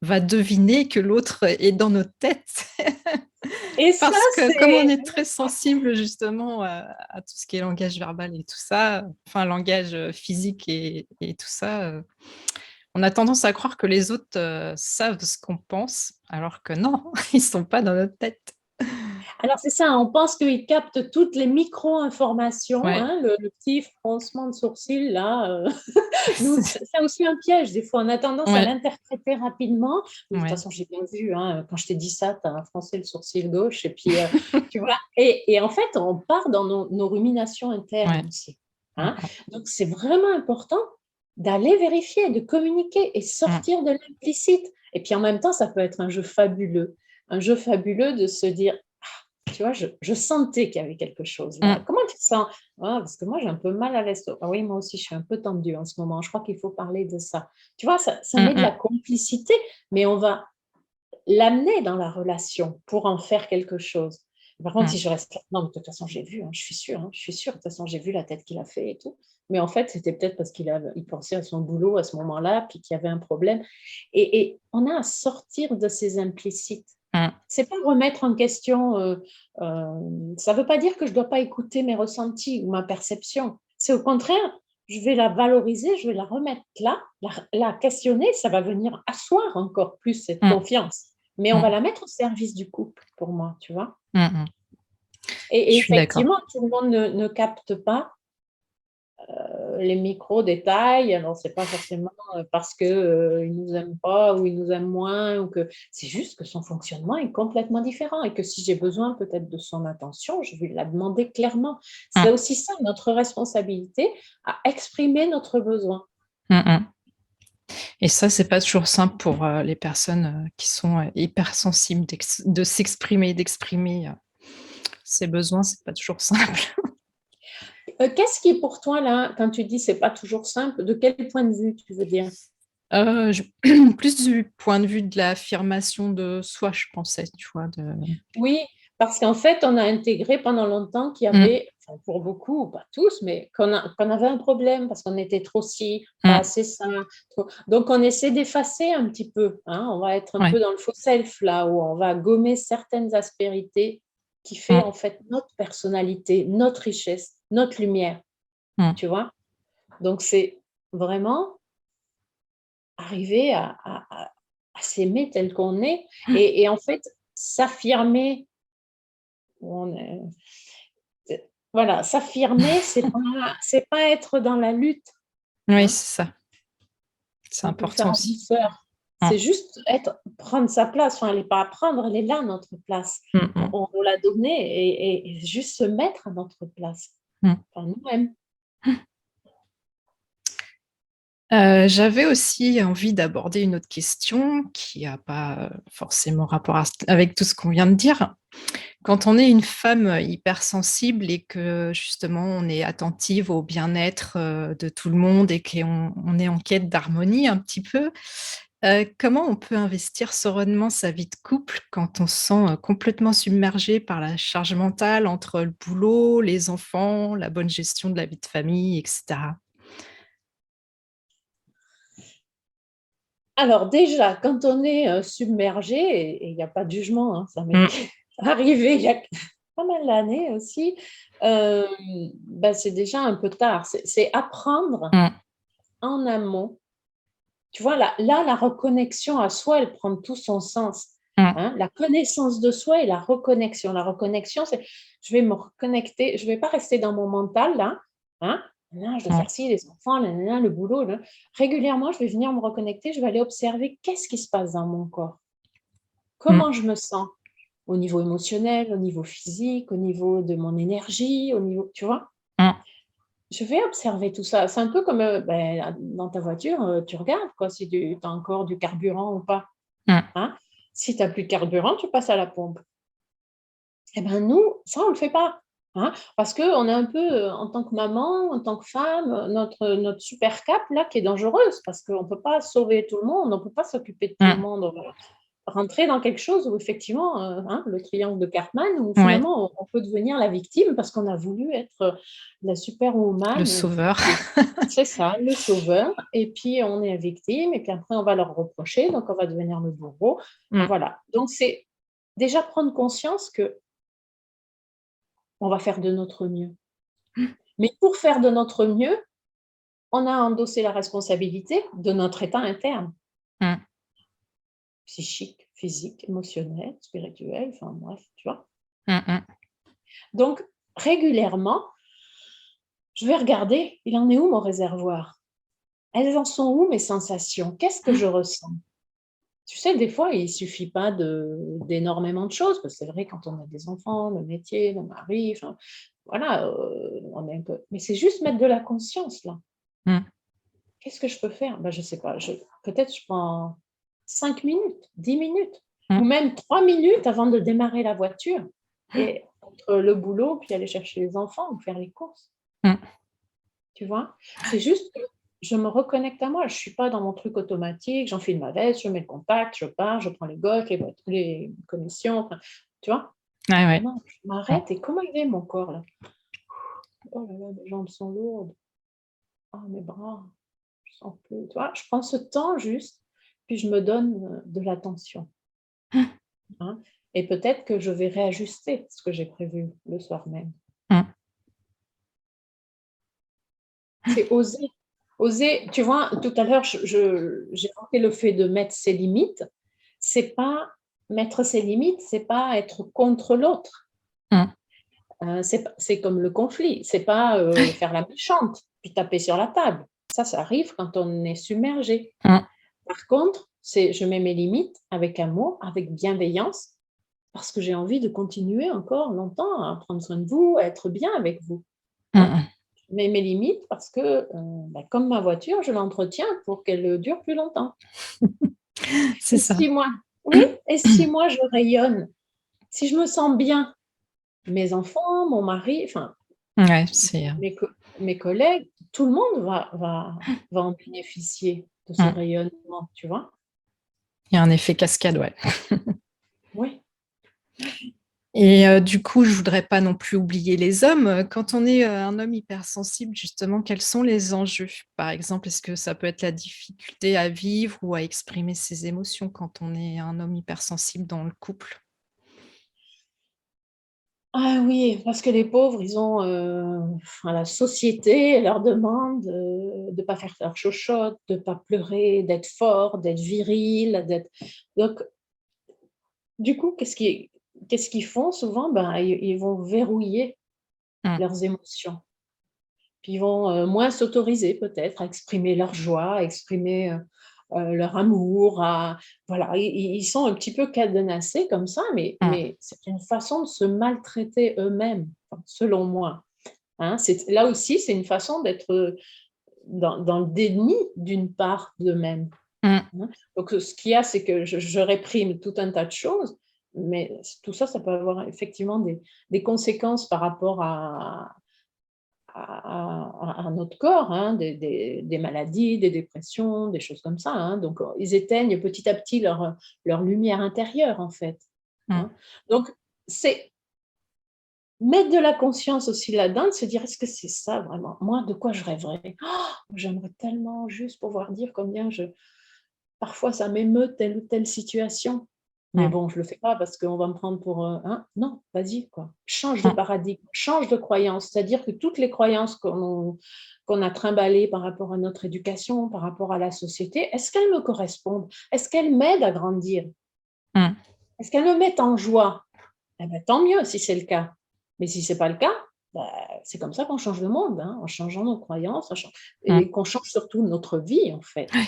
S1: va deviner, que l'autre est dans notre tête.
S2: Et ça,
S1: Parce que comme on
S2: c'est
S1: est très sensible justement à tout ce qui est langage verbal et tout ça, enfin langage physique et tout ça, on a tendance à croire que les autres savent ce qu'on pense, alors que non, ils sont pas dans notre tête.
S2: alors c'est ça, on pense qu'il capte toutes les micro-informations,
S1: Ouais,
S2: hein, le petit froncement de sourcil là, nous, c'est aussi un piège. Des fois, on a tendance à
S1: ouais,
S2: l'interpréter rapidement. «Oui, de toute
S1: ouais.
S2: façon, j'ai bien vu, hein, quand je t'ai dit ça, tu as froncé le sourcil gauche» et puis, tu vois? Et en fait, on part dans nos ruminations internes
S1: Ouais.
S2: aussi,
S1: Mm,
S2: hein. Donc c'est vraiment important d'aller vérifier, de communiquer et
S1: mm,
S2: sortir de l'implicite. Et puis en même temps, ça peut être un jeu fabuleux de se dire: tu vois, je sentais qu'il y avait quelque chose
S1: mm,
S2: là. Comment tu te sens? Ah, parce que moi, j'ai un peu mal à l'estomac. Ah oui, moi aussi, je suis un peu tendue en ce moment. Je crois qu'il faut parler de ça. Tu vois, ça
S1: mm,
S2: met de la
S1: mm,
S2: complicité, mais on va l'amener dans la relation pour en faire quelque chose. Par contre, si
S1: mm,
S2: je reste là, non, mais de toute façon, j'ai vu, hein, je suis sûre, de toute façon, j'ai vu la tête qu'il a fait et tout. Mais en fait, c'était peut-être parce il pensait à son boulot à ce moment-là, puis qu'il y avait un problème. Et on a à sortir de ces implicites.
S1: mm.
S2: C'est pas remettre en question, ça veut pas dire que je dois pas écouter mes ressentis ou ma perception. C'est au contraire, je vais la valoriser, je vais la remettre là, la questionner, ça va venir asseoir encore plus cette
S1: Mm,
S2: confiance. Mais on va
S1: mm,
S2: la mettre au service du couple pour moi, tu vois?
S1: mm, mm. Je
S2: Et
S1: suis d'accord.
S2: effectivement, tout le monde ne capte pas les micro-détails. Alors, c'est pas forcément, parce que, il nous aime pas ou il nous aime moins ou que c'est juste que son fonctionnement est complètement différent et que si j'ai besoin peut-être de son attention, je vais la demander clairement. C'est
S1: Mm,
S2: aussi ça notre responsabilité, à exprimer notre besoin.
S1: mm, mm. Et ça, c'est pas toujours simple pour les personnes qui sont hypersensibles de s'exprimer, d'exprimer ses besoins, c'est pas toujours simple.
S2: Qu'est-ce qui pour toi là, quand tu dis: «C'est pas toujours simple», de quel point de vue tu veux dire?
S1: Je plus du point de vue de l'affirmation de soi, je pensais, tu vois?
S2: Oui, parce qu'en fait, on a intégré pendant longtemps qu'il y
S1: Mmh,
S2: avait, enfin pour beaucoup, pas tous, mais qu'on avait un problème parce qu'on était trop ci, pas
S1: mmh,
S2: assez ça, trop donc on essaie d'effacer un petit peu, hein. On va être un
S1: ouais,
S2: peu dans le faux self là, où on va gommer certaines aspérités qui fait en
S1: mmh,
S2: fait notre personnalité, notre richesse, notre lumière,
S1: mmh,
S2: tu vois? Donc c'est vraiment arriver à s'aimer tel qu'on est et en fait s'affirmer où on est. Voilà, s'affirmer, c'est pas être dans la lutte,
S1: oui,
S2: hein.
S1: c'est ça, c'est
S2: On peut le faire
S1: important
S2: en
S1: aussi.
S2: douceur.
S1: Mmh,
S2: C'est juste prendre sa place. Enfin, elle est pas à prendre, elle est là notre place.
S1: mmh,
S2: On
S1: mmh,
S2: on nous l'a donnée et juste se mettre à notre place,
S1: mmh.
S2: enfin nous-mêmes.
S1: J'avais aussi envie d'aborder une autre question qui a pas forcément rapport avec tout ce qu'on vient de dire. Quand on est une femme hypersensible et que justement on est attentive au bien-être de tout le monde et qu'on est en quête d'harmonie un petit peu, Comment on peut investir sereinement sa vie de couple quand on se sent, complètement submergé par la charge mentale entre le boulot, les enfants, la bonne gestion de la vie de famille et cetera?
S2: Alors déjà, quand on est, submergé et il y a pas de jugement, hein, ça m'est
S1: Mmh,
S2: arrivé il y a pas mal d'années aussi, hem, bah, c'est déjà un peu tard. C'est apprendre
S1: mmh,
S2: en amont. Tu vois, là, la reconnexion à soi, elle prend tout son sens,
S1: mmh,
S2: hein. La connaissance de soi et la reconnexion. La reconnexion, c'est: je vais me reconnecter, je vais pas rester dans mon mental là, hein. Là, je dois
S1: mmh,
S2: faire ci, les enfants, na le boulot, régulièrement, je vais venir me reconnecter, je vais aller observer qu'est-ce qui se passe dans mon corps?
S1: mmh,
S2: Comment je me sens? Au niveau émotionnel, au niveau physique, au niveau de mon énergie, au niveau, tu vois?
S1: mmh,
S2: Je vais observer tout ça. C'est un peu comme, dans ta voiture, tu regardes quoi, si tu as encore du carburant ou pas,
S1: mmh.
S2: hein? Si tu as plus de carburant, tu passes à la pompe. Et ben, nous, ça, on le fait pas, hein, parce qu'on est un peu, en tant que maman, en tant que femme, notre super cape là qui est dangereuse parce qu'on peut pas sauver tout le monde, on peut pas s'occuper de tout le
S1: Mmh.
S2: monde. On va rentrer dans quelque chose où effectivement, hein, le triangle de Cartman, où
S1: Ouais,
S2: finalement on peut devenir la victime parce qu'on a voulu être, la
S1: le
S2: superwoman et
S1: sauveur.
S2: puis c'est ça, le sauveur et puis on est la victime et puis après on va leur reprocher, donc on va devenir le bourreau.
S1: Mmh.
S2: Voilà, donc c'est déjà prendre conscience que on va faire de notre mieux. Mais pour faire de notre mieux, on a endossé la responsabilité de notre état interne,
S1: Mmh.
S2: psychique, physique, émotionnel, spirituel, enfin bref, tu vois?
S1: Mmh mh.
S2: Donc régulièrement, je vais regarder, il en est où mon réservoir? Elles en sont où mes sensations? Qu'est-ce que je ressens? Tu sais, des fois, il suffit pas d'énormément de choses, parce que c'est vrai quand on a des enfants, le métier, le mari, enfin voilà, on est un peu, mais c'est juste mettre de la conscience là.
S1: Mmh.
S2: Qu'est-ce que je peux faire? Bah, je sais pas, peut-être je prends 5 minutes, 10 minutes ou
S1: Mmh.
S2: même 3 minutes avant de démarrer la voiture et entre le boulot, puis aller chercher les enfants ou faire les courses,
S1: Mmh.
S2: tu vois? C'est juste que je me reconnecte à moi. Je suis pas dans mon truc automatique, j'enfile ma veste, je mets le contact, je pars, je prends les gosses, les commissions, enfin, tu vois?
S1: Ouais, ouais.
S2: Non, je
S1: Mmh.
S2: m'arrête et comment il est mon corps là? Oh là là, mes jambes sont lourdes. Ah, mes bras. Je sens plus, tu vois? Je prends ce temps juste, puis je me donne, de l'attention, hein, et peut-être que je vais réajuster ce que j'ai prévu le soir même.
S1: Mmh.
S2: C'est oser, oser, tu vois? Tout à l'heure, j'ai évoqué le fait de mettre ses limites. C'est pas mettre ses limites, c'est pas être contre l'autre,
S1: Mmh.
S2: c'est comme le conflit, c'est pas, faire la méchante, puis taper sur la table. Ça arrive quand on est submergé.
S1: Mmh.
S2: Par contre, c'est je mets mes limites avec amour, avec bienveillance, parce que j'ai envie de continuer encore longtemps à prendre soin de vous, à être bien avec vous,
S1: Mmh
S2: hein.
S1: mh.
S2: Je mets mes limites parce que, comme ma voiture, je l'entretiens pour qu'elle, dure plus longtemps.
S1: C'est
S2: Et
S1: ça.
S2: si moi oui, et si moi je rayonne, si je me sens bien, mes enfants, mon mari, enfin
S1: Ouais, c'est,
S2: mes co mes collègues, tout le monde va en bénéficier de ce
S1: mmh.
S2: rayonnement, tu vois?
S1: Il y a un effet cascade, ouais.
S2: Oui.
S1: Et du coup, je voudrais pas non plus oublier les hommes. Quand on est, un homme hypersensible, justement, quels sont les enjeux? Par exemple, est-ce que ça peut être la difficulté à vivre ou à exprimer ses émotions quand on est un homme hypersensible dans le couple?
S2: Ah oui, parce que les pauvres, ils ont, enfin la société leur demande, de pas faire leur chochotte, de pas pleurer, d'être fort, d'être viril, d'être, donc du coup, qu'est-ce qu'ils font souvent? Ben, ils vont verrouiller
S1: Mmh.
S2: leurs émotions. Puis ils vont, moins s'autoriser peut-être à exprimer leur joie, à exprimer, leur amour, à voilà, ils sont un petit peu cadenassés comme ça,
S1: Mmh.
S2: mais c'est une façon de se maltraiter eux-mêmes, enfin, selon moi, hein. C'est là aussi, c'est une façon d'être, dans le déni d'une part d'eux-mêmes,
S1: Mmh.
S2: hein. Donc, ce qu'il y a, c'est que je réprime tout un tas de choses, mais tout ça, ça peut avoir effectivement des conséquences par rapport à notre corps, hein, des maladies, des dépressions, des choses comme ça, hein. Donc, ils éteignent petit à petit leur lumière intérieure, en fait,
S1: Mmh.
S2: hein. Donc, c'est mettre de la conscience aussi là-dedans, de se dire: «Est-ce que c'est ça vraiment? Moi, de quoi je rêverais? J'aimerais tellement juste pouvoir dire combien je parfois ça m'émeut telle ou telle situation, mais
S1: Mmh.
S2: bon, je le fais pas parce qu'on va me prendre pour, hein, non, vas-y quoi. Change de
S1: Mmh.
S2: paradigme, change de croyance. C'est-à-dire que toutes les croyances qu'on a trimballées par rapport à notre éducation, par rapport à la société, est-ce qu'elles me correspondent? Est-ce qu'elles m'aident à grandir?
S1: Mmh.
S2: Est-ce qu'elles me mettent en joie? Eh ben, tant mieux si c'est le cas. Mais si c'est pas le cas, bah, c'est comme ça qu'on change le monde, hein, en changeant nos croyances,
S1: Mmh.
S2: et qu'on change surtout notre vie, en fait.
S1: Ouais. Mmh.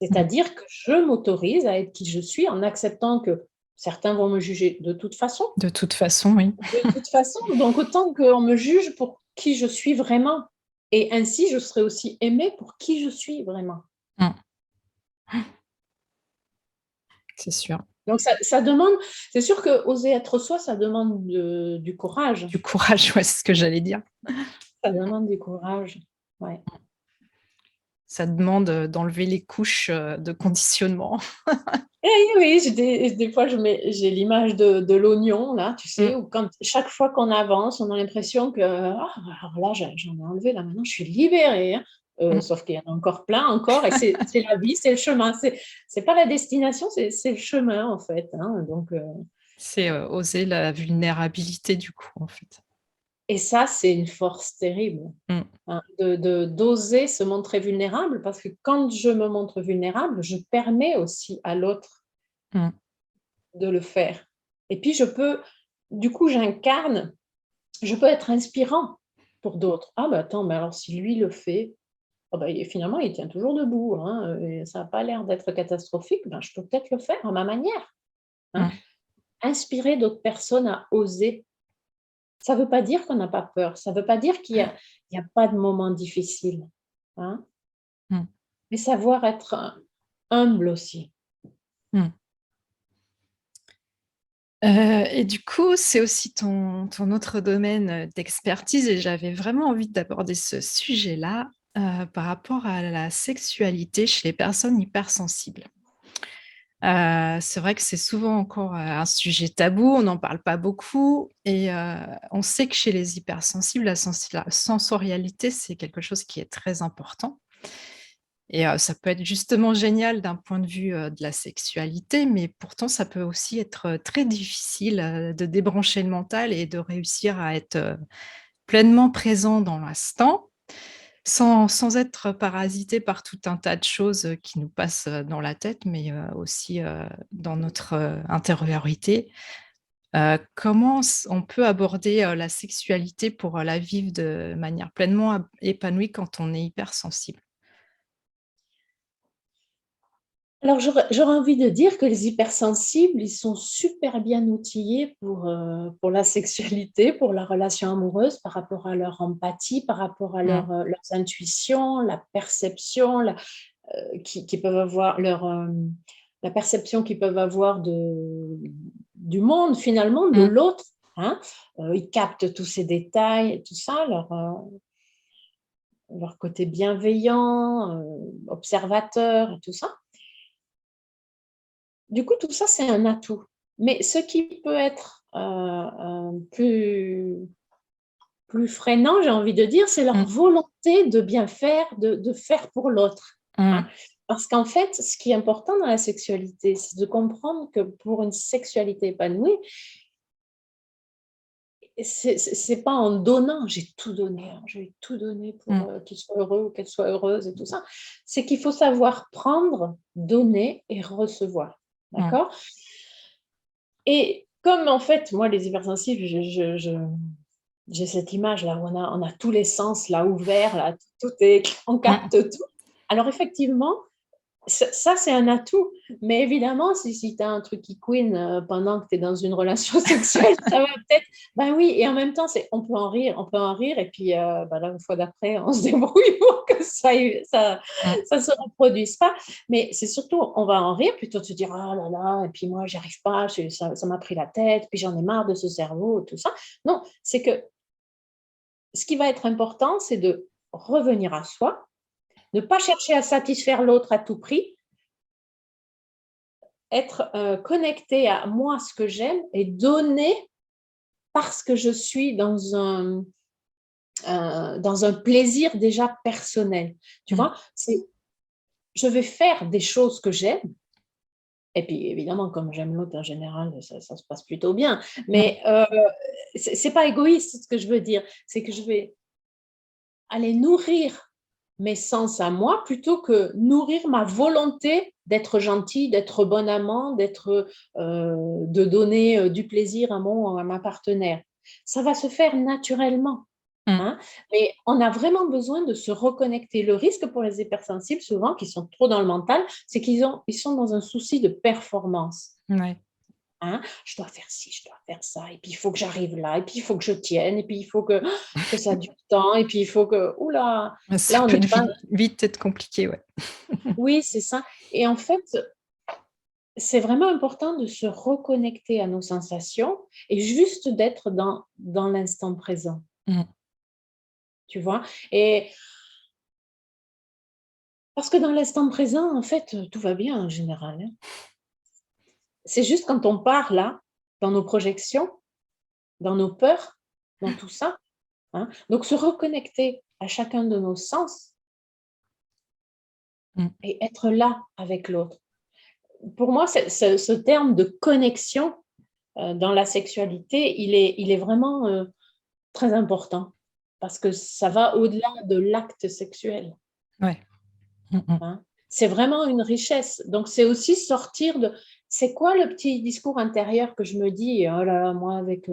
S2: C'est-à-dire que je m'autorise à être qui je suis en acceptant que certains vont me juger
S1: De toute façon, oui.
S2: de toute façon, donc autant qu'on me juge pour qui je suis vraiment, et ainsi je serai aussi aimée pour qui je suis vraiment.
S1: Mmh. C'est sûr.
S2: Donc ça demande, c'est sûr qu'oser être soi, ça demande du courage.
S1: Du courage, ouais, c'est ce que j'allais dire.
S2: Ça demande du courage, ouais.
S1: Ça demande, d'enlever les couches, de conditionnement.
S2: Eh oui, des fois j'ai l'image de l'oignon là, tu sais,
S1: Mmh.
S2: où quand chaque fois qu'on avance, on a l'impression que: «Ah alors là, j'en ai enlevé, là maintenant je suis libérée, hein».
S1: Mmh.
S2: Sauf qu'il y en a encore plein encore, et c'est la vie, c'est le chemin. C'est pas la destination, c'est le chemin en fait, hein, donc
S1: C'est, oser la vulnérabilité du coup, en fait.
S2: et ça, c'est une force terrible,
S1: Mmh.
S2: hein, d'oser se montrer vulnérable, parce que quand je me montre vulnérable, je permets aussi à l'autre
S1: Mmh.
S2: de le faire, et puis du coup, je peux être inspirant pour d'autres. «Ah bah attends, mais alors si lui le fait, ah bah et finalement il tient toujours debout, hein, et ça a pas l'air d'être catastrophique, ben je peux peut-être le faire à ma manière», hein.
S1: Mmh.
S2: Inspirer d'autres personnes à oser. Ça veut pas dire qu'on n'a pas peur, ça veut pas dire qu'il y a pas de moments difficiles, hein,
S1: Mmh.
S2: mais savoir être humble aussi.
S1: Mmh. Et du coup, c'est aussi ton autre domaine, d'expertise et j'avais vraiment envie d'aborder ce sujet-là, par rapport à la sexualité chez les personnes hypersensibles. C'est vrai que c'est souvent encore, un sujet tabou, on n'en parle pas beaucoup et on sait que chez les hypersensibles, la sensorialité, c'est quelque chose qui est très important et ça peut être justement génial d'un point de vue, de la sexualité, mais pourtant ça peut aussi être, très difficile, de débrancher le mental et de réussir à être, pleinement présent dans l'instant, sans être parasité par tout un tas de choses, qui nous passent, dans la tête, mais aussi, dans notre, intériorité. Comment on peut aborder, la sexualité pour, la vivre de manière pleinement épanouie quand on est hypersensible?
S2: Alors j'aurais envie de dire que les hypersensibles, ils sont super bien outillés pour la sexualité, pour la relation amoureuse, par rapport à leur empathie, par rapport à
S1: Mmh.
S2: leurs intuitions, la perception, qu'ils peuvent avoir, la perception qu'ils peuvent avoir du monde finalement, de
S1: Mmh.
S2: l'autre, hein. Ils captent tous ces détails et tout ça, leur côté bienveillant, observateur et tout ça. Du coup, tout ça, c'est un atout. Mais ce qui peut être, plus freinant, j'ai envie de dire, c'est leur
S1: Mmh.
S2: volonté de bien faire, de faire pour l'autre,
S1: Mmh.
S2: hein. Parce qu'en fait, ce qui est important dans la sexualité, c'est de comprendre que pour une sexualité épanouie, c'est pas en donnant, j'ai tout donné, hein, j'ai tout donné
S1: Mmh.
S2: pour, qu'il soit heureux ou qu'elle soit heureuse et tout ça. C'est qu'il faut savoir prendre, donner et recevoir,
S1: Mmh.
S2: d'accord? Et comme en fait, moi, les hypersensibles, j'ai cette image-là où on a tous les sens là ouverts, là, tout est on
S1: Mmh.
S2: capte tout. Alors effectivement, ça c'est un atout, mais évidemment, si tu as un truc qui couine, pendant que tu es dans une relation sexuelle, ça va peut-être, ben oui, et en même temps, on peut en rire et puis, bah, là, une fois d'après, on se débrouille pour que
S1: Mmh.
S2: ça se reproduise pas. Mais c'est surtout, on va en rire plutôt que de se dire: «Ah là là, et puis moi, j'y arrive pas, ça m'a pris la tête, puis j'en ai marre de ce cerveau», tout ça. Non, c'est que ce qui va être important, c'est de revenir à soi, ne pas chercher à satisfaire l'autre à tout prix, être connecté à moi, ce que j'aime, et donner parce que je suis dans un plaisir déjà personnel. Tu
S1: Mmh.
S2: vois, je vais faire des choses que j'aime. Et puis évidemment, comme j'aime l'autre en général, ça se passe plutôt bien.
S1: Mmh.
S2: Mais c'est pas égoïste ce que je veux dire, c'est que je vais aller nourrir mes sens à moi plutôt que nourrir ma volonté d'être gentil, d'être bon amant, de donner du plaisir à ma partenaire. Ça va se faire naturellement.
S1: Mmh.
S2: Hein, mais on a vraiment besoin de se reconnecter. Le risque pour les hypersensibles, souvent, qui sont trop dans le mental, c'est ils sont dans un souci de performance.
S1: Ouais.
S2: Hein. Je dois faire ci, je dois faire ça, et puis il faut que j'arrive là, et puis il faut que je tienne, et puis il faut que ça dure temps, et puis il faut que... Oula,
S1: Ça
S2: là, on
S1: peut
S2: n'est pas...
S1: vite être compliqué, ouais.
S2: Oui, c'est ça. Et en fait, c'est vraiment important de se reconnecter à nos sensations et juste d'être dans l'instant présent,
S1: Mmh.
S2: tu vois. Et parce que dans l'instant présent, en fait, tout va bien en général, hein. C'est juste quand on part là, dans nos projections, dans nos peurs, dans tout ça, hein. Donc se reconnecter à chacun de nos sens
S1: Mmh.
S2: et être là avec l'autre. Pour moi, ce terme de connexion, dans la sexualité, il est vraiment, très important parce que ça va au-delà de l'acte sexuel.
S1: Ouais. Mmh mh.
S2: Hein. C'est vraiment une richesse. Donc, c'est aussi sortir de... C'est quoi le petit discours intérieur que je me dis, oh là là, moi, avec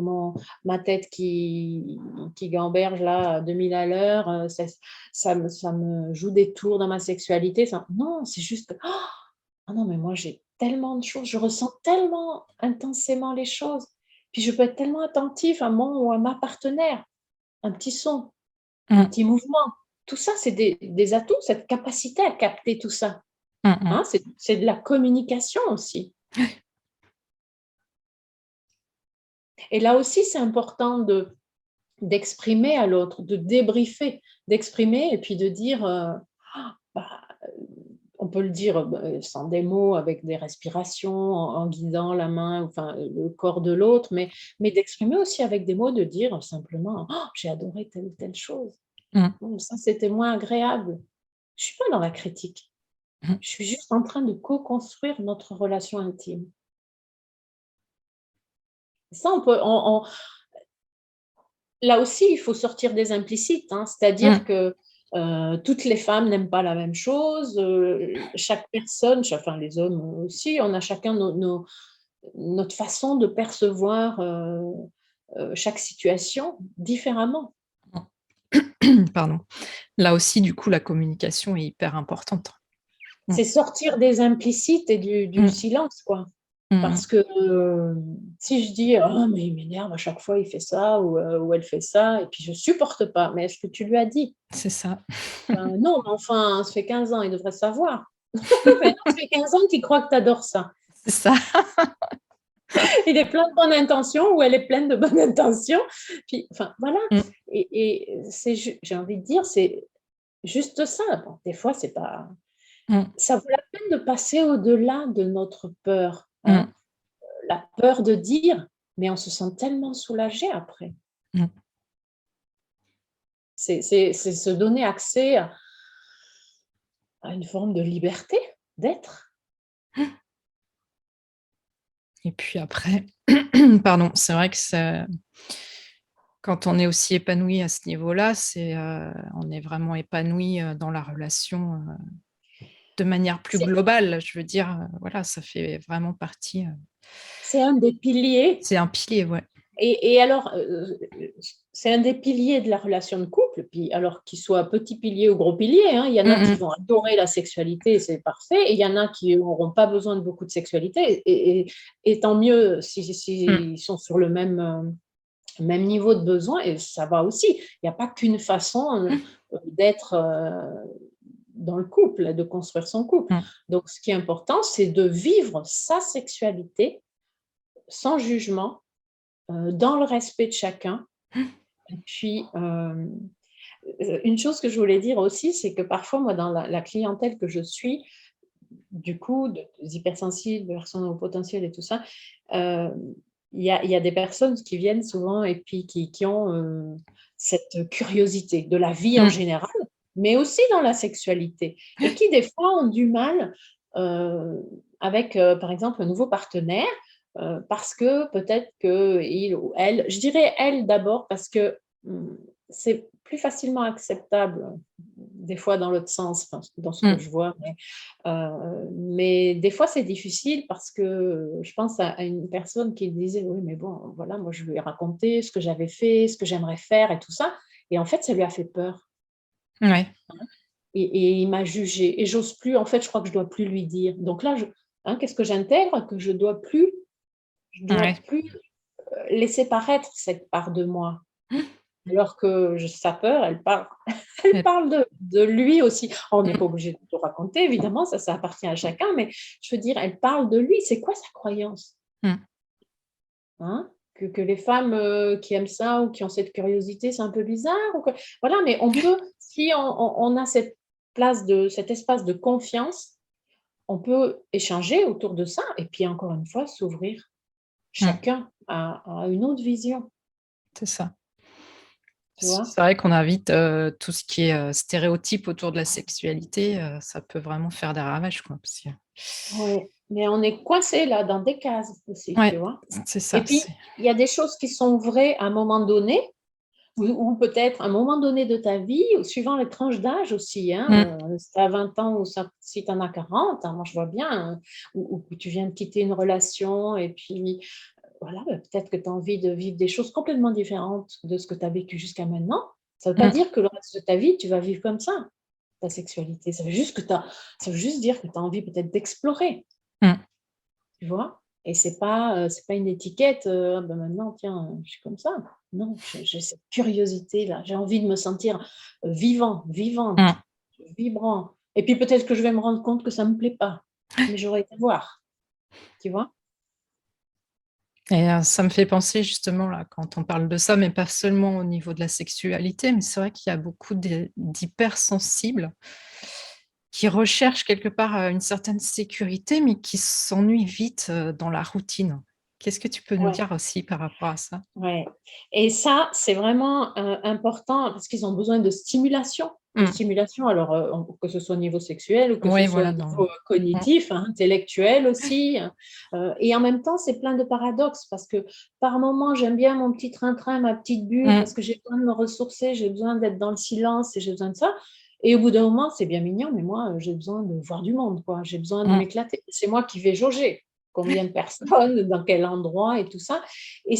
S2: ma tête qui gamberge là à 2000 à l'heure, ça me joue des tours dans ma sexualité. Non, c'est juste que, ah non, mais moi, j'ai tellement de choses, je ressens tellement intensément les choses. Puis, je peux être tellement attentif à mon ou à ma partenaire. Un petit son, un
S1: Mmh.
S2: petit mouvement. Tout ça, c'est des atouts, cette capacité à capter tout ça.
S1: Mmh mh.
S2: Hein, c'est de la communication aussi. Et là aussi, c'est important d'exprimer à l'autre, de débriefer, d'exprimer et puis de dire, bah, on peut le dire sans des mots, avec des respirations, en guidant la main, enfin le corps de l'autre, mais d'exprimer aussi avec des mots, de dire simplement, j'ai adoré telle ou telle chose.
S1: Mmh.
S2: Ça, c'était moins agréable. Je suis pas dans la critique.
S1: Mmh.
S2: Je suis juste en train de co-construire notre relation intime. Ça, là aussi, il faut sortir des implicites, hein. C'est-à-dire
S1: Mmh.
S2: que toutes les femmes n'aiment pas la même chose. Chaque personne, enfin les hommes aussi, on a chacun notre façon de percevoir chaque situation différemment.
S1: Pardon. Là aussi, du coup, la communication est hyper importante. Mmh.
S2: C'est sortir des implicites et du
S1: Mmh.
S2: silence, quoi.
S1: Mmh mh.
S2: Parce que, si je dis: «Oh mais il m'énerve à chaque fois, il fait ça ou elle fait ça et puis je supporte pas», mais est-ce que tu lui as dit?
S1: C'est ça.
S2: Ben non, mais enfin, ça fait 15 ans, il devrait savoir. Mais non, ça fait 15 ans qu'il croit que tu adores ça.
S1: C'est ça.
S2: Il est plein de bonnes intentions ou elle est pleine de bonnes intentions, puis enfin voilà.
S1: Mmh.
S2: Et j'ai envie de dire, c'est juste ça. Bon, des fois, c'est pas...
S1: Mmh.
S2: Ça vaut la peine de passer au-delà de notre peur,
S1: Mmh.
S2: hein. La peur de dire, mais on se sent tellement soulagé après.
S1: Mmh.
S2: C'est se donner accès à une forme de liberté d'être.
S1: Et puis après, pardon, c'est vrai que ça quand on est aussi épanoui à ce niveau-là, on est vraiment épanoui, dans la relation, de manière plus
S2: C'est
S1: globale. Je veux dire, voilà, ça fait vraiment partie,
S2: c'est un des piliers.
S1: c'est un pilier, ouais.
S2: Et alors, c'est un des piliers de la relation de couple, puis alors qu'il soit petit pilier ou gros pilier, hein. Il y en a
S1: Mmh
S2: qui
S1: mh.
S2: vont adorer la sexualité, c'est parfait, et il y en a qui n'auront pas besoin de beaucoup de sexualité, et tant mieux
S1: Mmh.
S2: s'ils sont sur le même niveau de besoin, et ça va aussi. Il n'y a pas qu'une façon d'être dans le couple, de construire son couple.
S1: Mmh.
S2: Donc, ce qui est important, c'est de vivre sa sexualité sans jugement, dans le respect de chacun, Et puis, une chose que je voulais dire aussi, c'est que parfois, moi, dans la clientèle que je suis, du coup, des hypersensibles, des personnes au potentiel et tout ça, heu, il y a des personnes qui viennent souvent et puis qui ont, cette curiosité de la vie en
S1: Mmh.
S2: général, mais aussi dans la sexualité et qui des fois ont du mal, heu, avec, par exemple, un nouveau partenaire, parce que peut-être qu'il ou elle, je dirais elle d'abord parce que, c'est plus facilement acceptable, des fois dans l'autre sens, enfin, dans ce que
S1: Mmh.
S2: je vois, mais des fois, c'est difficile parce que je pense à une personne qui disait: «Oui, mais bon, voilà, moi, je lui ai raconté ce que j'avais fait, ce que j'aimerais faire et tout ça» et en fait, ça lui a fait peur
S1: Ouais.
S2: et il m'a jugée et j'ose plus en fait, je crois que je dois plus lui dire. Donc là, qu'est-ce que j'intègre? Que je dois
S1: Ouais.
S2: plus, laisser paraître cette part de moi. Alors que je sa peur, elle parle elle
S1: Et
S2: parle de lui aussi. On n'est pas obligé de tout raconter évidemment, ça appartient à chacun, mais je veux dire, elle parle de lui. C'est quoi sa croyance?
S1: mmh.
S2: Hein? Que les femmes, qui aiment ça ou qui ont cette curiosité, c'est un peu bizarre ou que voilà, mais on peut si on a cette place de cet espace de confiance, on peut échanger autour de ça et puis encore une fois s'ouvrir
S1: Mmh.
S2: chacun à une autre vision,
S1: C'est ça.
S2: tu vois?
S1: C'est vrai qu'on a vite, tout ce qui est, stéréotype autour de la sexualité, ça peut vraiment faire des ravages, quoi, parce que
S2: Oui, mais on est coincé là dans des cases aussi, tu
S1: ouais,
S2: vois?
S1: c'est
S2: Et
S1: ça,
S2: puis,
S1: c'est
S2: il y a des choses qui sont vraies à un moment donné ou peut-être à un moment donné de ta vie, suivant les tranches d'âge aussi,
S1: mmh,
S2: hein, si tu as 20 ans ou ça si tu en as 40, hein, moi je vois bien, ou que tu viens de quitter une relation et puis, voilà, bah, peut-être que tu as envie de vivre des choses complètement différentes de ce que tu as vécu jusqu'à maintenant. Ça ne veut pas
S1: mmh,
S2: dire que le reste de ta vie, tu vas vivre comme ça, ta sexualité. Ça veut juste dire que tu as envie peut-être d'explorer.
S1: mmh.
S2: Tu vois? Et c'est pas une étiquette, «Ah bah, maintenant tiens, je suis comme ça». Non, j'ai cette curiosité-là, j'ai envie de me sentir, vivant, vivante,
S1: Mmh.
S2: vibrant et puis peut-être que je vais me rendre compte que ça me plaît pas, mais j'aurais été voir, tu vois?
S1: Et ça me fait penser justement là, quand on parle de ça, mais pas seulement au niveau de la sexualité, mais c'est vrai qu'il y a beaucoup d'hypersensibles qui recherchent quelque part, une certaine sécurité, mais qui s'ennuient vite, dans la routine. Qu'est-ce que tu peux nous
S2: Ouais.
S1: dire aussi par rapport à ça?
S2: Ouais et ça, c'est vraiment, important parce qu'ils ont besoin de
S1: Mmh.
S2: stimulation alors, que ce soit au niveau sexuel ou que ce
S1: Ouais,
S2: soit au
S1: voilà, dans
S2: niveau,
S1: mmh,
S2: cognitif, hein, intellectuel aussi, et en même temps, c'est plein de paradoxes parce que par moments, j'aime bien mon petit train-train, ma petite bulle
S1: mmh,
S2: parce que j'ai besoin de me ressourcer, j'ai besoin d'être dans le silence et j'ai besoin de ça et au bout d'un moment, c'est bien mignon, mais moi, j'ai besoin de voir du monde, quoi. J'ai besoin de
S1: mmh,
S2: m'éclater. C'est moi qui vais jauger combien de personnes, dans quel endroit et tout ça et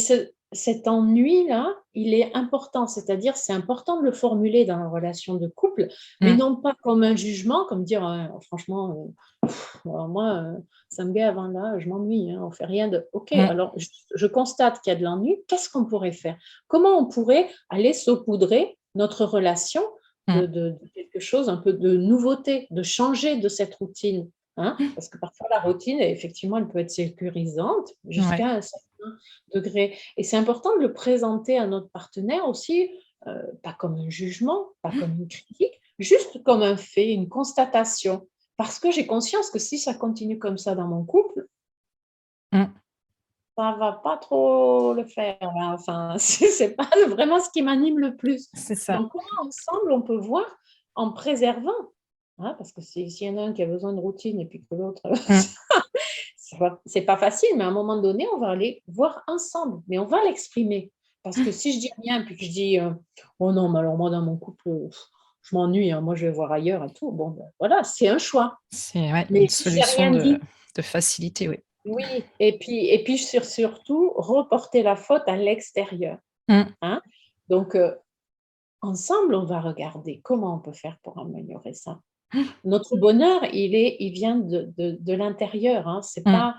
S2: cet ennui-là, il est important, c'est-à-dire c'est important de le formuler dans la relation de couple, mais
S1: mmh,
S2: non pas comme un jugement, comme dire, «Franchement, moi, ça me gave, hein, là, je m'ennuie, hein, on fait rien de» OK,
S1: mmh,
S2: alors je constate qu'il y a de l'ennui, qu'est-ce qu'on pourrait faire? Comment on pourrait aller saupoudrer notre relation
S1: mmh.
S2: de quelque chose, un peu de nouveauté, de changer de cette routine, hein? Parce que parfois la routine, effectivement, elle peut être sécurisante
S1: Ouais.
S2: jusqu'à un certain degré et c'est important de le présenter à notre partenaire aussi, pas comme un jugement, pas comme une critique, juste comme un fait, une constatation. Parce que j'ai conscience que si ça continue comme ça dans mon couple,
S1: Mmh.
S2: ça va pas trop le faire, là, enfin, c'est pas vraiment ce qui m'anime le plus.
S1: C'est ça.
S2: Donc comment ensemble on peut voir en préservant, hein, parce que s'il y en a un qui a besoin de routine et puis que l'autre,
S1: Mmh.
S2: c'est pas facile, mais à un moment donné, on va aller voir ensemble, mais on va l'exprimer. Parce que si je dis rien, puis que je dis, «Oh non, mais alors moi dans mon couple, je m'ennuie, hein, moi je vais voir ailleurs et tout», bon, ben, voilà, c'est un choix.
S1: C'est ouais,
S2: Mais
S1: une
S2: si j'ai
S1: solution
S2: rien dit
S1: de facilité, oui.
S2: oui, et puis surtout reporter la faute à l'extérieur,
S1: Mmh.
S2: hein. Donc, ensemble, on va regarder comment on peut faire pour améliorer ça. Notre bonheur, il vient de l'intérieur, hein, c'est
S1: Mmh.
S2: pas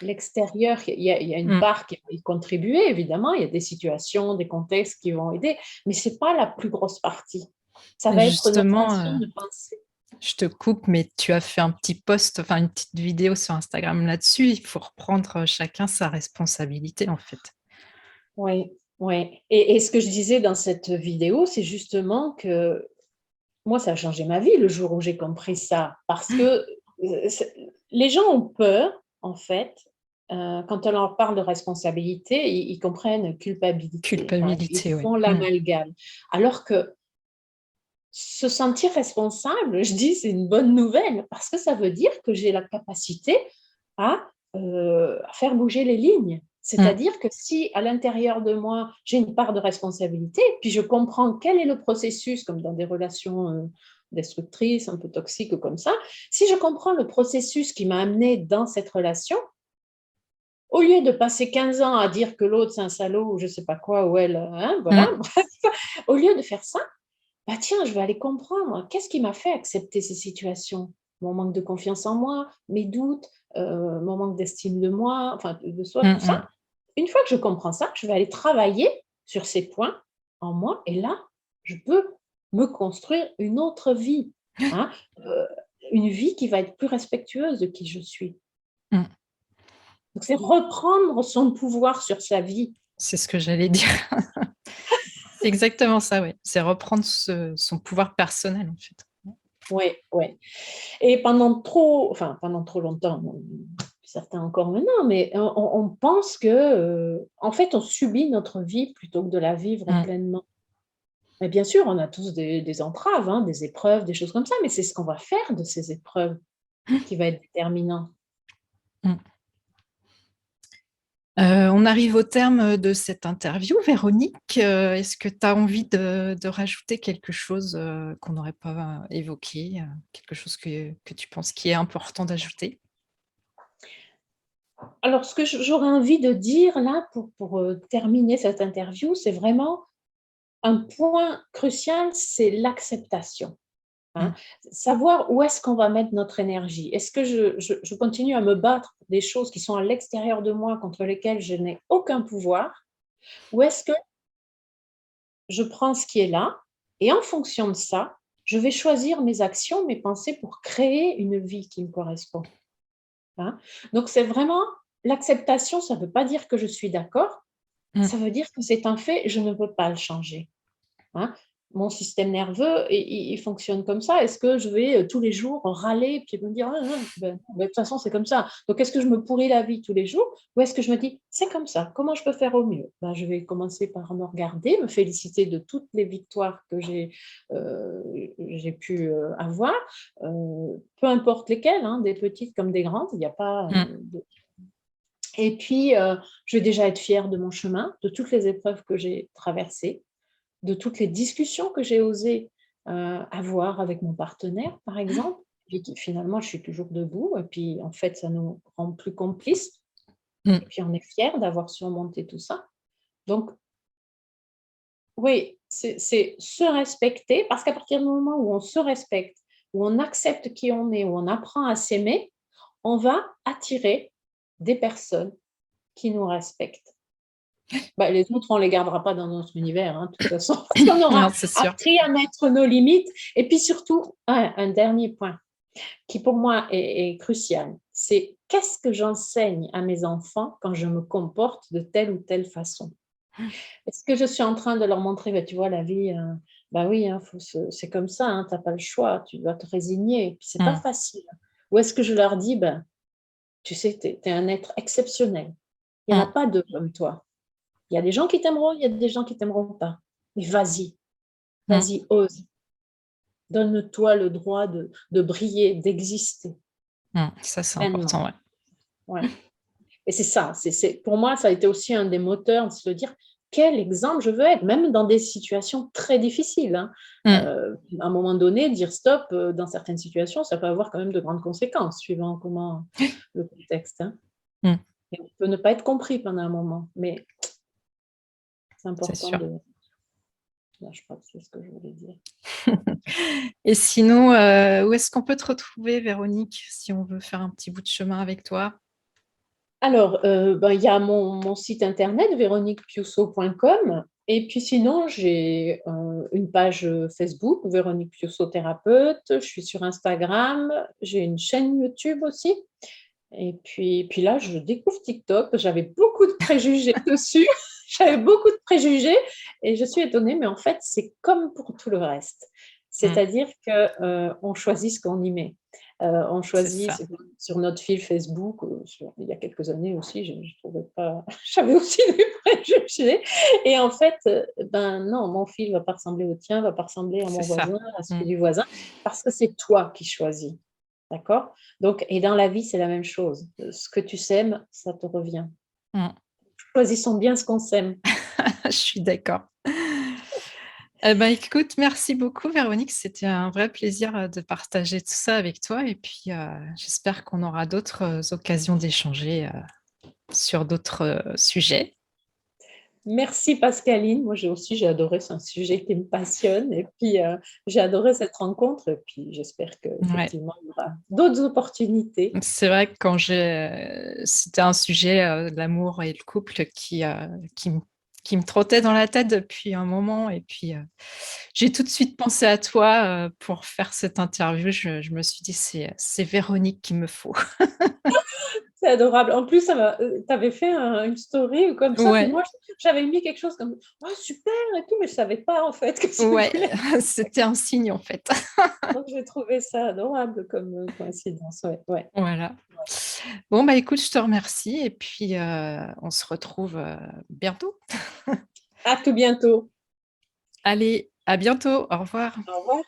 S2: l'extérieur, il y a une
S1: Mmh.
S2: part qui va y contribuer évidemment, il y a des situations, des contextes qui vont aider, mais c'est pas la plus grosse partie. Ça
S1: Et
S2: va être notre
S1: justement,
S2: façon de penser.
S1: je te coupe, mais tu as fait un petit post, enfin une petite vidéo sur Instagram là-dessus. Il faut reprendre, chacun sa responsabilité, en fait.
S2: Oui. Ouais. Et ce que je disais dans cette vidéo, c'est justement que moi, ça a changé ma vie le jour où j'ai compris ça. Parce que les gens ont peur, en fait, quand on leur parle de responsabilité, ils comprennent culpabilité. Enfin, ils
S1: Culpabilité, ouais.
S2: font l'amalgame. Alors que se sentir responsable, je dis, c'est une bonne nouvelle parce que ça veut dire que j'ai la capacité à faire bouger les lignes.
S1: Mmh.
S2: C'est-à-dire que si à l'intérieur de moi, j'ai une part de responsabilité, puis je comprends quel est le processus, comme dans des relations destructrices, un peu toxiques comme ça, si je comprends le processus qui m'a amené dans cette relation, au lieu de passer 15 ans à dire que l'autre c'est un salaud ou je sais pas quoi, ou elle, hein, voilà,
S1: Mmh.
S2: au lieu de faire ça, bah tiens, je vais aller comprendre. Qu'est-ce qui m'a fait accepter ces situations? Mon manque de confiance en moi, mes doutes, mon manque d'estime de moi, enfin de soi, tout
S1: Mmh
S2: ça.
S1: mh.
S2: Une fois que je comprends ça, je vais aller travailler sur ces points en moi et là, je peux me construire une autre vie, hein, heu, une vie qui va être plus respectueuse de qui je suis.
S1: Mmh.
S2: Donc c'est reprendre son pouvoir sur sa vie.
S1: C'est ce que j'allais dire. C'est exactement ça, ouais. C'est reprendre son pouvoir personnel, en fait.
S2: Ouais, ouais. Et pendant trop longtemps, bon, certains encore maintenant, mais on pense que, en fait, on subit notre vie plutôt que de la vivre
S1: Mmh.
S2: pleinement. Et bien sûr, on a tous des entraves, hein, des épreuves, des choses comme ça, mais c'est ce qu'on va faire de ces épreuves qui va être déterminant.
S1: Mmh. On arrive au terme de cette interview, Véronique. Est-ce que tu as envie de rajouter quelque chose, qu'on n'aurait pas évoqué, quelque chose que tu penses qui est important d'ajouter?
S2: Alors ce que j'aurais envie de dire là pour terminer cette interview, c'est vraiment un point crucial, c'est l'acceptation. Hein,
S1: Mmh.
S2: savoir où est-ce qu'on va mettre notre énergie. Est-ce que je continue à me battre pour des choses qui sont à l'extérieur de moi, contre lesquelles je n'ai aucun pouvoir, ou est-ce que je prends ce qui est là et en fonction de ça, je vais choisir mes actions, mes pensées pour créer une vie qui me correspond, hein? Donc c'est vraiment l'acceptation, ça ne veut pas dire que je suis d'accord,
S1: Mmh.
S2: ça veut dire que c'est un fait, je ne peux pas le changer. Hein. Mon système nerveux, il fonctionne comme ça. Est-ce que je vais tous les jours râler puis me dire: «Ah, ah», ben, de toute façon, c'est comme ça. Donc, est-ce que je me pourris la vie tous les jours ou est-ce que je me dis: «C'est comme ça, comment je peux faire au mieux?» Ben, je vais commencer par me regarder, me féliciter de toutes les victoires que j'ai pu avoir, peu importe lesquelles, hein, des petites comme des grandes, il n'y a pas
S1: Mmh.
S2: de. Et puis, je vais déjà être fière de mon chemin, de toutes les épreuves que j'ai traversées, de toutes les discussions que j'ai osé, avoir avec mon partenaire, par exemple, puis qui finalement je suis toujours debout et puis en fait ça nous rend plus complices et
S1: Mmh.
S2: puis on est fiers d'avoir surmonté tout ça. Donc oui, c'est se respecter parce qu'à partir du moment où on se respecte, où on accepte qui on est, où on apprend à s'aimer, on va attirer des personnes qui nous respectent. Bah, les autres, on les gardera pas dans notre univers, hein, de toute façon, parce qu'on aura
S1: Non, c'est sûr.
S2: appris à mettre nos limites. Et puis surtout, un dernier point qui pour moi est crucial, c'est qu'est-ce que j'enseigne à mes enfants quand je me comporte de telle ou telle façon? Est-ce que je suis en train de leur montrer, bah, tu vois, la vie, bah oui, hein, c'est comme ça, hein, tu as pas le choix, tu dois te résigner, et puis c'est pas
S1: Mmh.
S2: facile. Ou est-ce que je leur dis, ben, tu sais, tu es un être exceptionnel. Il y en a
S1: Mmh.
S2: pas 2 comme toi. Il y a des gens qui t'aimeront, il y a des gens qui t'aimeront pas. Mais vas-y,
S1: Mmh.
S2: vas-y, ose. Donne-toi le droit de briller, d'exister
S1: Mmh. Ça, c'est
S2: pleinement.
S1: important, ouais.
S2: Ouais. Et c'est ça, pour moi, ça a été aussi un des moteurs de se dire quel exemple je veux être, même dans des situations très difficiles. Hein.
S1: Mmh.
S2: À un moment donné, dire stop dans certaines situations, ça peut avoir quand même de grandes conséquences, suivant comment le contexte. Hein.
S1: Mmh.
S2: Et on peut ne pas être compris pendant un moment, mais c'est
S1: C'est
S2: important
S1: sûr.
S2: de. Là, je crois que c'est ce que je voulais dire.
S1: Et sinon, où est-ce qu'on peut te retrouver, Véronique, si on veut faire un petit bout de chemin avec toi?
S2: Alors, ben, il y a mon site internet véroniquepiusso.com et puis sinon j'ai, une page, Facebook, Véronique Piusso thérapeute. Je suis sur Instagram, j'ai une chaîne YouTube aussi et puis là, je découvre TikTok. J'avais beaucoup de préjugés dessus J'avais beaucoup de préjugés et je suis étonnée, mais en fait, c'est comme pour tout le reste.
S1: Mmh,
S2: C'est-à-dire qu'on choisit ce qu'on y met. On
S1: c'est
S2: choisit
S1: ça.
S2: sur notre fil Facebook, il y a quelques années aussi, je trouvais pas, j'avais aussi des préjugés. Et en fait, ben non, mon fil va pas ressembler au tien, va pas ressembler à
S1: C'est
S2: mon
S1: ça.
S2: voisin, à
S1: Mmh,
S2: celui du voisin, parce que c'est toi qui choisis. D'accord? Donc, et dans la vie, c'est la même chose. Ce que tu sèmes, ça te revient.
S1: mmh.
S2: Choisissons bien ce qu'on sème.
S1: Je suis d'accord. Eh ben, écoute, merci beaucoup Véronique, c'était un vrai plaisir, de partager tout ça avec toi et puis, j'espère qu'on aura d'autres, occasions d'échanger, sur d'autres, sujets.
S2: Merci Pascaline. Moi, j'ai adoré, c'est un sujet qui me passionne. Et puis, j'ai adoré cette rencontre. Et puis, j'espère
S1: Ouais.
S2: qu'effectivement, il y aura d'autres opportunités.
S1: C'est vrai que c'était un sujet, l'amour et le couple qui me trottait dans la tête depuis un moment et puis, j'ai tout de suite pensé à toi, pour faire cette interview. Je me suis dit: «C'est Véronique qu'il me faut».
S2: C'est adorable. En plus, tu avais fait une story ou comme ça. Puis
S1: Ouais,
S2: moi, j'avais mis quelque chose comme «Oh, super!» et tout, mais je ne savais pas en fait que ça
S1: ouais,
S2: voulait.
S1: c'était un signe en fait.
S2: Donc, j'ai trouvé ça adorable comme coïncidence. Ouais, ouais.
S1: Voilà. Bon, bah, écoute, je te remercie et puis, on se retrouve, bientôt.
S2: À tout bientôt.
S1: Allez, à bientôt. Au revoir.
S2: Au revoir.